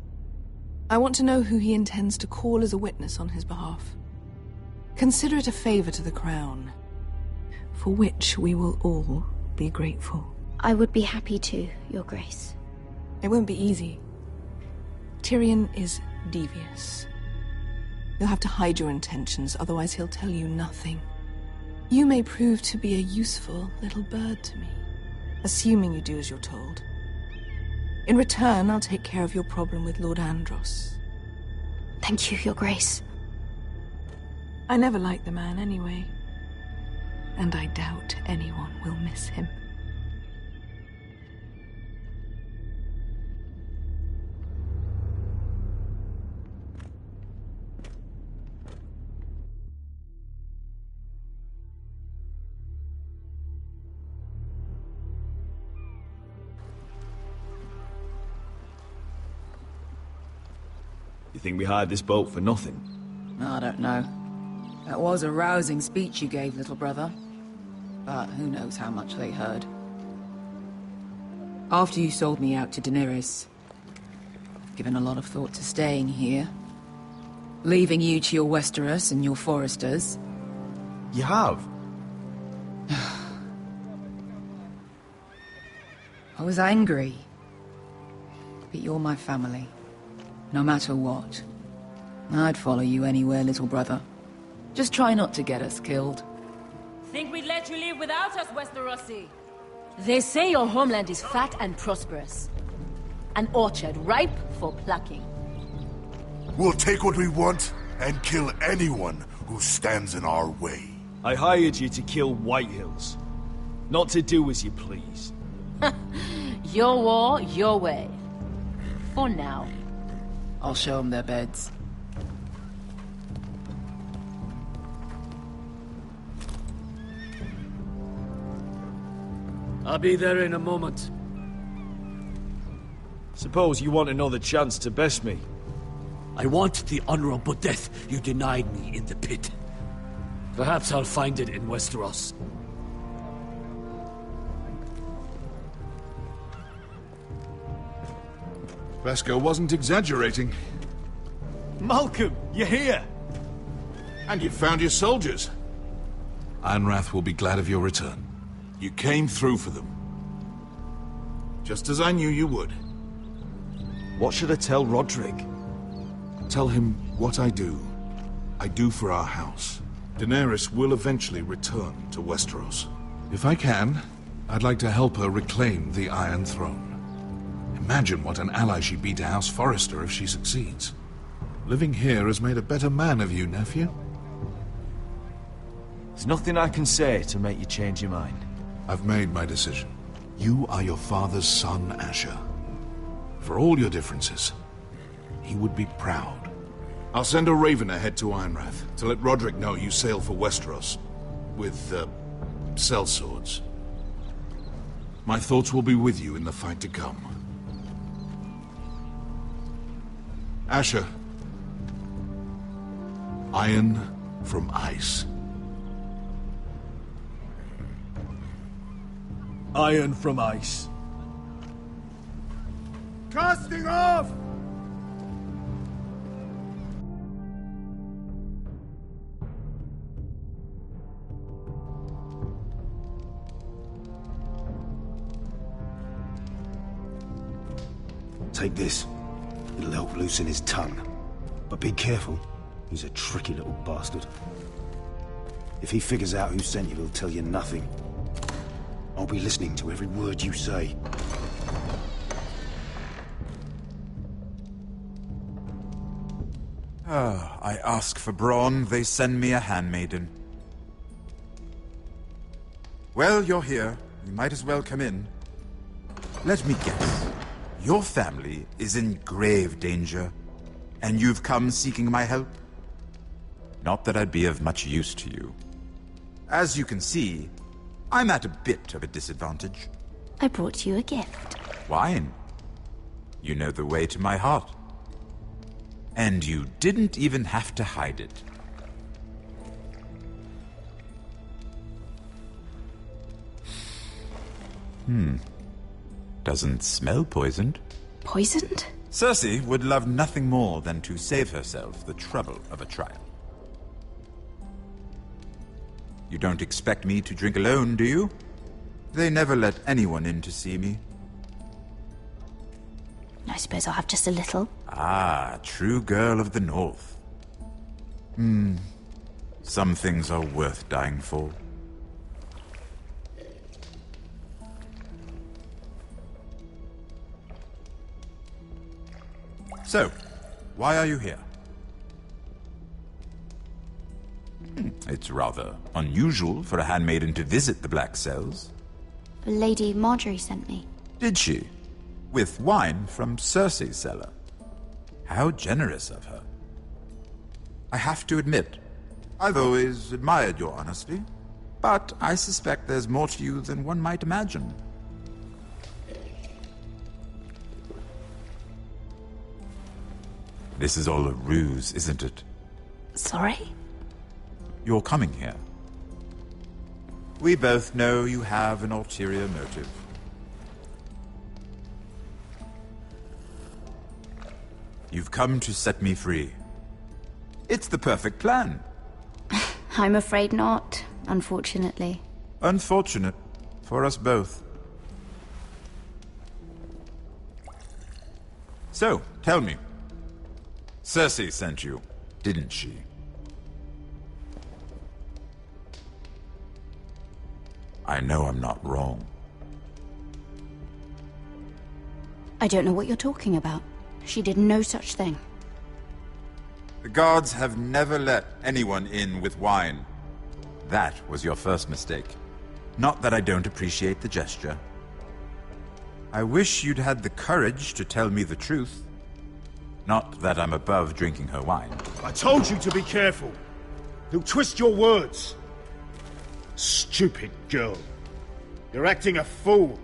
I want to know who he intends to call as a witness on his behalf. Consider it a favor to the crown, for which we will all be grateful. I would be happy to, Your Grace. It won't be easy. Tyrion is devious. You'll have to hide your intentions, otherwise he'll tell you nothing. You may prove to be a useful little bird to me, assuming you do as you're told. In return, I'll take care of your problem with Lord Andros. Thank you, Your Grace. I never liked the man anyway. and I doubt anyone will miss him. You think we hired this boat for nothing? I don't know. That was a rousing speech you gave, little brother. But who knows how much they heard. After you sold me out to Daenerys, I've given a lot of thought to staying here. Leaving you to your Westeros and your Foresters. You have? I was angry. But you're my family. No matter what. I'd follow you anywhere, little brother. Just try not to get us killed. Think we'd let you live without us, Westerosi? They say your homeland is fat and prosperous. An orchard ripe for plucking. We'll take what we want and kill anyone who stands in our way. I hired you to kill Whitehills. Not to do as you please. Your war, your way. For now. I'll show them their beds. I'll be there in a moment. Suppose you want another chance to best me. I want the honorable death you denied me in the pit. Perhaps I'll find it in Westeros. Vasco wasn't exaggerating. Malcolm, you're here! And you found your soldiers. Ironrath will be glad of your return. You came through for them. Just as I knew you would. What should I tell Roderick? Tell him what I do for our house. Daenerys will eventually return to Westeros. If I can, I'd like to help her reclaim the Iron Throne. Imagine what an ally she'd be to House Forrester if she succeeds. Living here has made a better man of you, nephew. There's nothing I can say to make you change your mind. I've made my decision. You are your father's son, Asher. For all your differences, he would be proud. I'll send a raven ahead to Ironrath to let Roderick know you sail for Westeros with, sellswords. My thoughts will be with you in the fight to come. Asher. Iron from ice. Iron from ice. Casting off! Take this. It'll help loosen his tongue. But be careful. He's a tricky little bastard. If he figures out who sent you, he'll tell you nothing. I'll be listening to every word you say. I ask for brawn, they send me a handmaiden. Well, you're here. You might as well come in. Let me guess. Your family is in grave danger, and you've come seeking my help? Not that I'd be of much use to you. As you can see, I'm at a bit of a disadvantage. I brought you a gift. Wine. You know the way to my heart. And you didn't even have to hide it. Doesn't smell poisoned. Poisoned? Cersei would love nothing more than to save herself the trouble of a trial. You don't expect me to drink alone, do you? They never let anyone in to see me. I suppose I'll have just a little. Ah, true girl of the North. Some things are worth dying for. So, why are you here? It It's rather unusual for a handmaiden to visit the Black Cells. Lady Marjorie sent me. Did she? With wine from Cersei's cellar. How generous of her. I have to admit, I've always admired your honesty, but I suspect there's more to you than one might imagine. This is all a ruse, isn't it? Sorry? You're coming here. We both know you have an ulterior motive. You've come to set me free. It's the perfect plan. I'm afraid not, unfortunately. Unfortunate for us both. So, tell me. Cersei sent you, didn't she? I know I'm not wrong. I don't know what you're talking about. She did no such thing. The guards have never let anyone in with wine. That was your first mistake. Not that I don't appreciate the gesture. I wish you'd had the courage to tell me the truth. Not that I'm above drinking her wine. I told you to be careful. He'll twist your words. Stupid girl. You're acting a fool.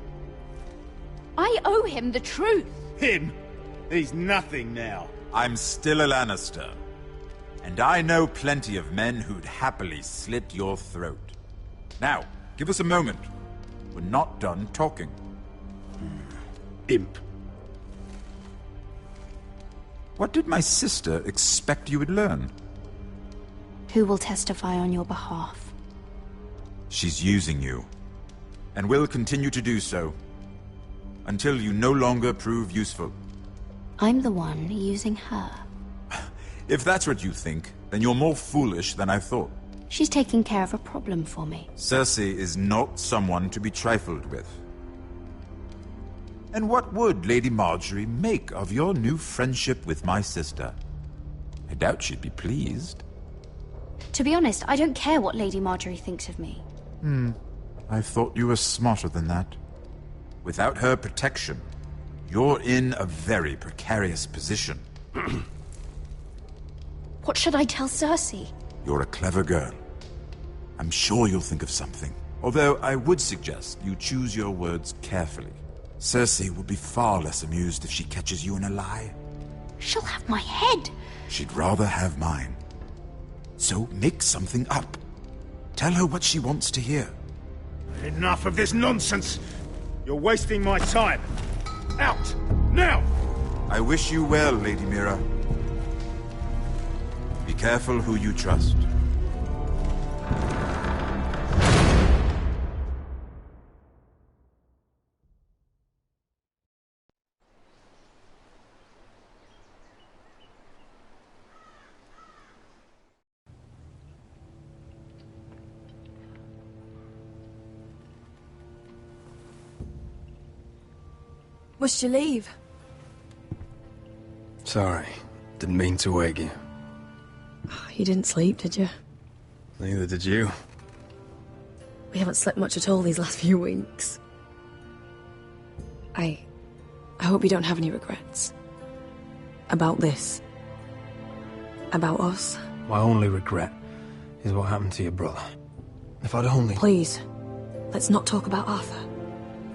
I owe him the truth. Him? He's nothing now. I'm still a Lannister. And I know plenty of men who'd happily slit your throat. Now, give us a moment. We're not done talking. Imp. What did my sister expect you would learn? Who will testify on your behalf? She's using you. And will continue to do so. Until you no longer prove useful. I'm the one using her. If that's what you think, then you're more foolish than I thought. She's taking care of a problem for me. Cersei is not someone to be trifled with. And what would Lady Marjorie make of your new friendship with my sister? I doubt she'd be pleased. To be honest, I don't care what Lady Marjorie thinks of me. I thought you were smarter than that. Without her protection, you're in a very precarious position. What should I tell Cersei? You're a clever girl. I'm sure you'll think of something. Although I would suggest you choose your words carefully. Cersei will be far less amused if she catches you in a lie. She'll have my head. She'd rather have mine. So make something up. Tell her what she wants to hear. Enough of this nonsense! You're wasting my time! Out! Now! I wish you well, Lady Mira. Be careful who you trust. Must you leave? Sorry, didn't mean to wake you. You didn't sleep, did you? Neither did you. We haven't slept much at all these last few weeks. I hope you don't have any regrets. About this. About us. My only regret is what happened to your brother. If I'd only... Please, let's not talk about Arthur.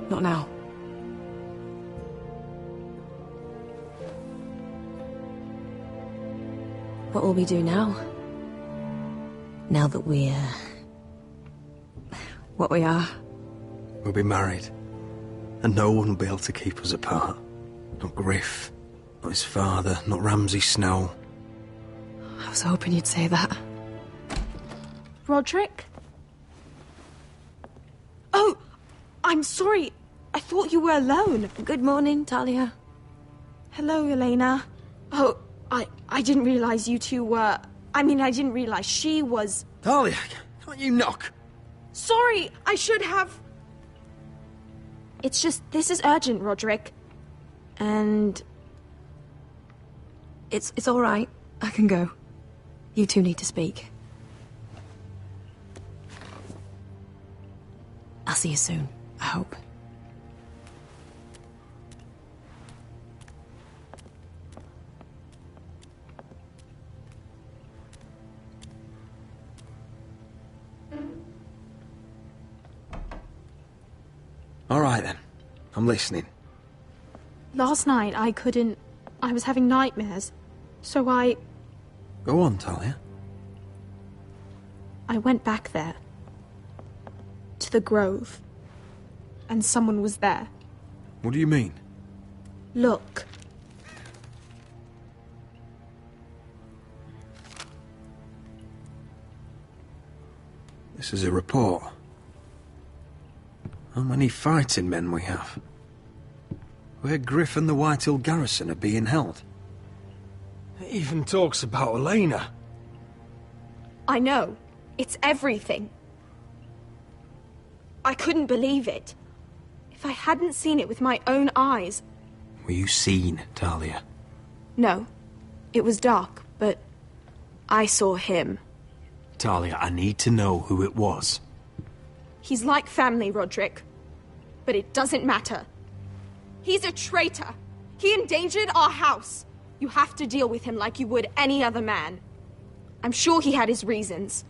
Not now. What will we do now? Now that we're... what we are? We'll be married. And no one will be able to keep us apart. Not Griff, not his father, not Ramsay Snow. I was hoping you'd say that. Roderick? Oh, I'm sorry. I thought you were alone. Good morning, Talia. Hello, Elena. Oh, I didn't realize you two were... I mean, I didn't realize she was... Talia, can't you knock? Sorry, I should have... It's just, this is urgent, Roderick. And... It's all right. I can go. You two need to speak. see you soon, I hope. All right, then. I'm listening. Last night I couldn't... I was having nightmares. So I Go on, Talia. went back there. To the grove. And someone was there. What do you mean? Look. This is a report. How many fighting men we have? Where Griff and the Whitehill garrison are being held. It even talks about Elena. I know. It's everything. I couldn't believe it. If I hadn't seen it with my own eyes... Were you seen, Talia? No. It was dark, but I saw him. Talia, I need to know who it was. He's like family, Roderick. But it doesn't matter. He's a traitor. He endangered our house. You have to deal with him like you would any other man. I'm sure he had his reasons,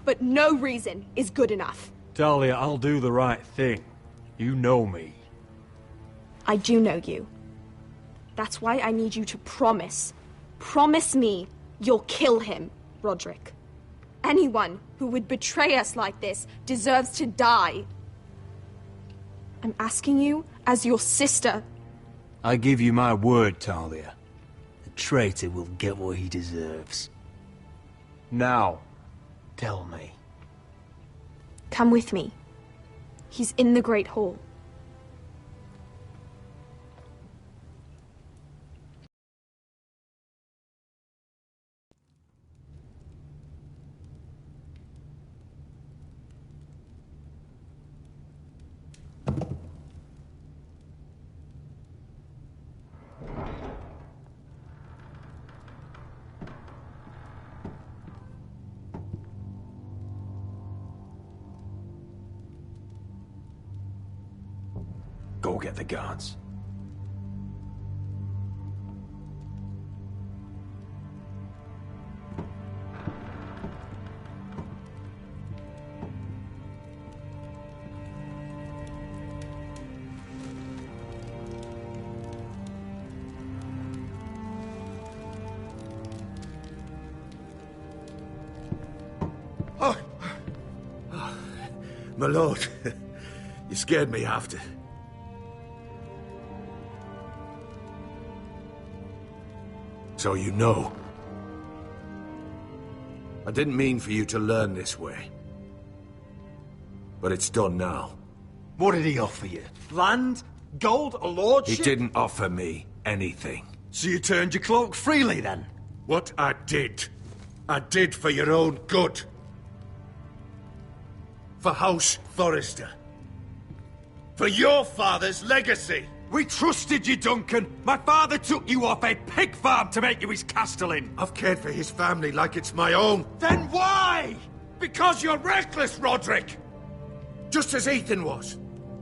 but no reason is good enough. Talia, I'll do the right thing. You know me. I do know you. That's why I need you to promise. Promise me you'll kill him, Roderick. Anyone who would betray us like this deserves to die. I'm asking you as your sister. I give you my word, Talia. The traitor will get what he deserves. Now, tell me. Come with me. He's in the Great Hall. Go get the guards. My lord, you scared me after. So you know. I didn't mean for you to learn this way. But it's done now. What did he offer you? Land? Gold? A lordship? He didn't offer me anything. So you turned your cloak freely, then? What I did for your own good. For House Forrester. For your father's legacy. We trusted you, Duncan. My father took you off a pig farm to make you his castellan. I've cared for his family like it's my own. Then why? Because you're reckless, Roderick! Just as Ethan was.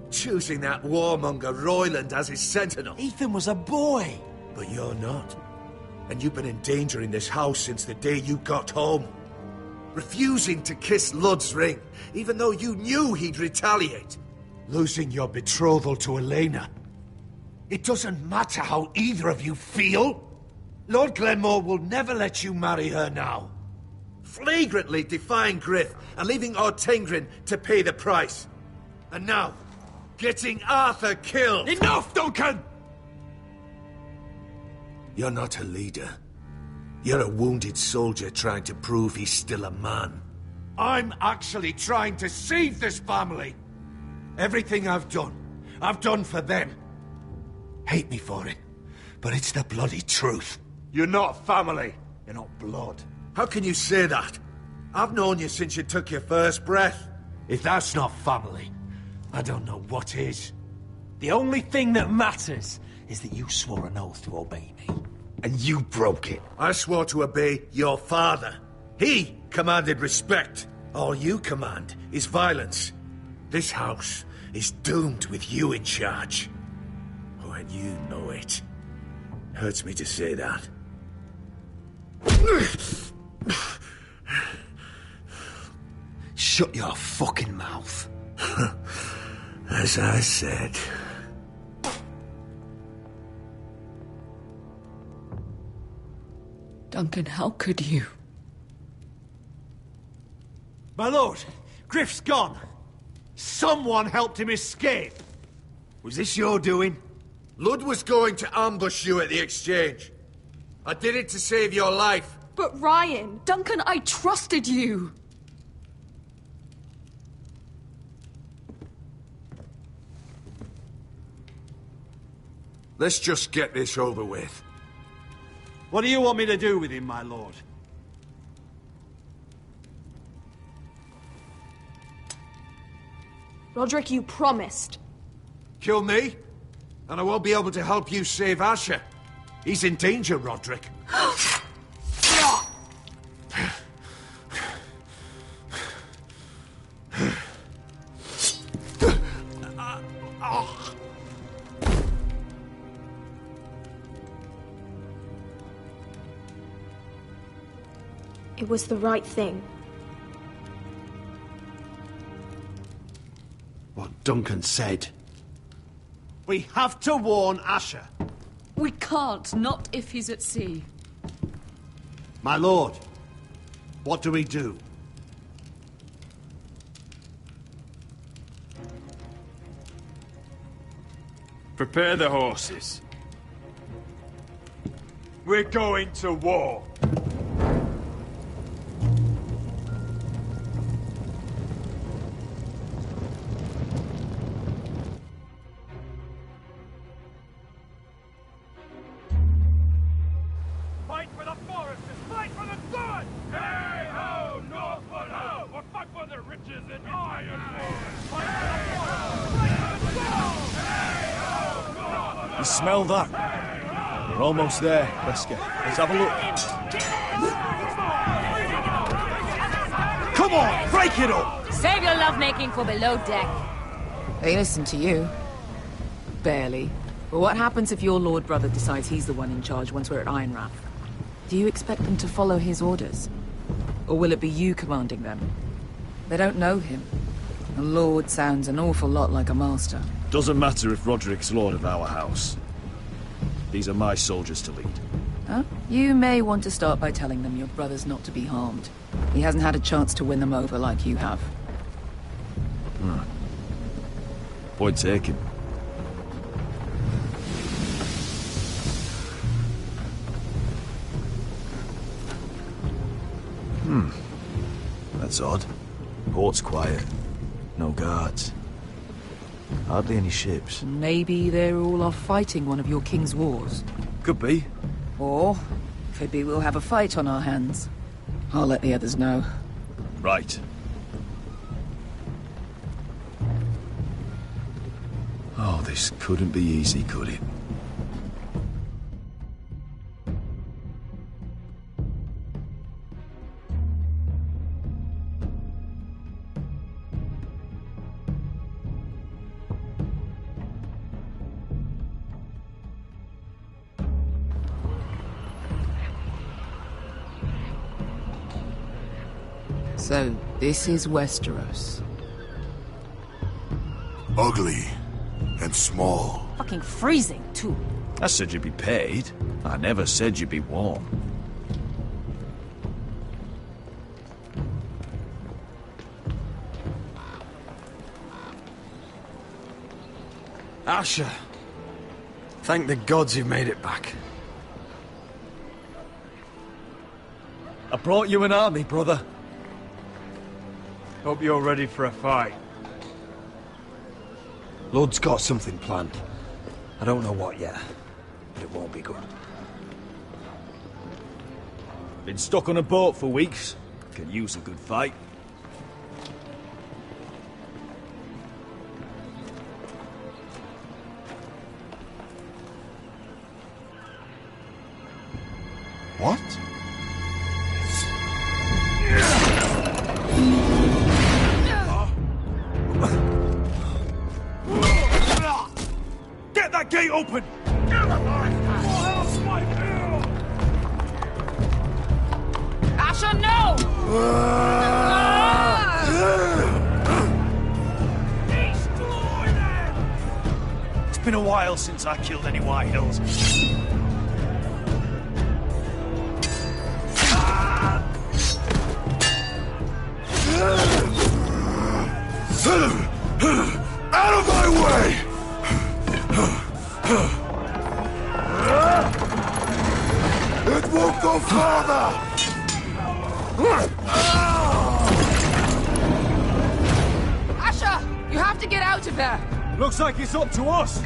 Choosing that warmonger Royland as his sentinel. Ethan was a boy. But you're not. And you've been endangering this house since the day you got home. Refusing to kiss Lud's ring, even though you knew he'd retaliate. Losing your betrothal to Elena. It doesn't matter how either of you feel. Lord Glenmore will never let you marry her now. Flagrantly defying Griff and leaving Ortengrin to pay the price. And now, getting Arthur killed. Enough, Duncan! You're not a leader. You're a wounded soldier trying to prove he's still a man. I'm actually trying to save this family. Everything I've done for them. Hate me for it, but it's the bloody truth. You're not family. You're not blood. How can you say that? I've known you since you took your first breath. If that's not family, I don't know what is. The only thing that matters is that you swore an oath to obey me. And you broke it. I swore to obey your father. He commanded respect. All you command is violence. This house is doomed with you in charge. Oh, and you know it. Hurts me to say that. Shut your fucking mouth. As I said. Duncan, how could you? My lord, Griff's gone. Someone helped him escape. Was this your doing? Lud was going to ambush you at the exchange. I did it to save your life. But Ryan... Duncan, I trusted you! Let's just get this over with. What do you want me to do with him, my lord? Roderick, you promised. Kill me, and I won't be able to help you save Asher. He's in danger, Roderick. It was the right thing. What Duncan said. We have to warn Asher. We can't, not if he's at sea. My lord, what do we do? Prepare the horses. We're going to war. Fight for the forests! Fight for the sun! Hey ho, Northwood ho! Or fight for the riches and ironwood! Fight for the forests! Fight for the sun! Hey ho, Northwood! You smell that? We're almost there, Wesker. Let's have a look. Come on, break it up! Save your lovemaking for below deck. They listen to you. Barely. But what happens if your lord brother decides he's the one in charge once we're at Ironrath? Do you expect them to follow his orders? Or will it be you commanding them? They don't know him. A lord sounds an awful lot like a master. Doesn't matter if Roderick's lord of our house. These are my soldiers to lead. Huh? You may want to start by telling them your brother's not to be harmed. He hasn't had a chance to win them over like you have. Point taken. That's odd. Port's quiet. No guards. Hardly any ships. Maybe they're all off fighting one of your king's wars. Could be. Or could be we'll have a fight on our hands. I'll let the others know. Right. Oh, this couldn't be easy, could it? So, this is Westeros. Ugly and small. Fucking freezing, too. I said you'd be paid. I never said you'd be warm. Asher. Thank the gods you've made it back. I brought you an army, brother. Hope you're ready for a fight. Lud's got something planned. I don't know what yet, but it won't be good. Been stuck on a boat for weeks. Can use a good fight. What? that gate open! Asher, no! It's been a while since I killed any White Hills. Out of my way! It won't go farther! Asher, you have to get out of there! Looks like it's up to us!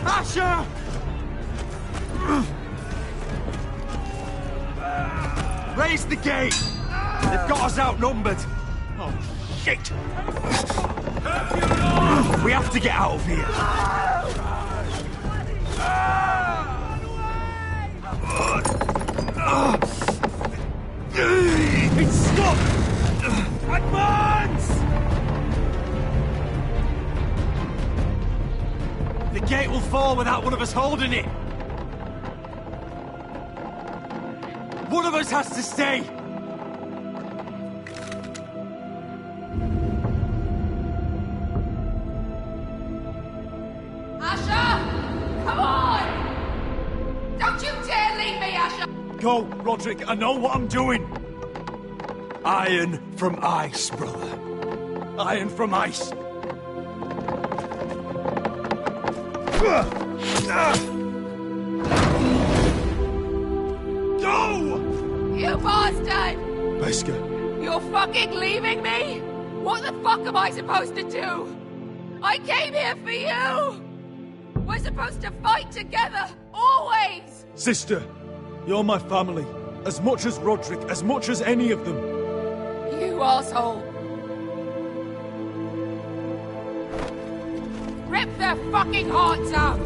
Asher! Raise the gate! They've got us outnumbered! Oh, shit! We have to get out of here! It's stuck! Advance! The gate will fall without one of us holding it! One of us has to stay! Go, Roderick, I know what I'm doing! Iron from ice, brother. Iron from ice. Go! You bastard! Beskha. You're fucking leaving me? What the fuck am I supposed to do? I came here for you! We're supposed to fight together, always! Sister, you're my family. As much as Roderick, as much as any of them. You asshole! Rip their fucking hearts out!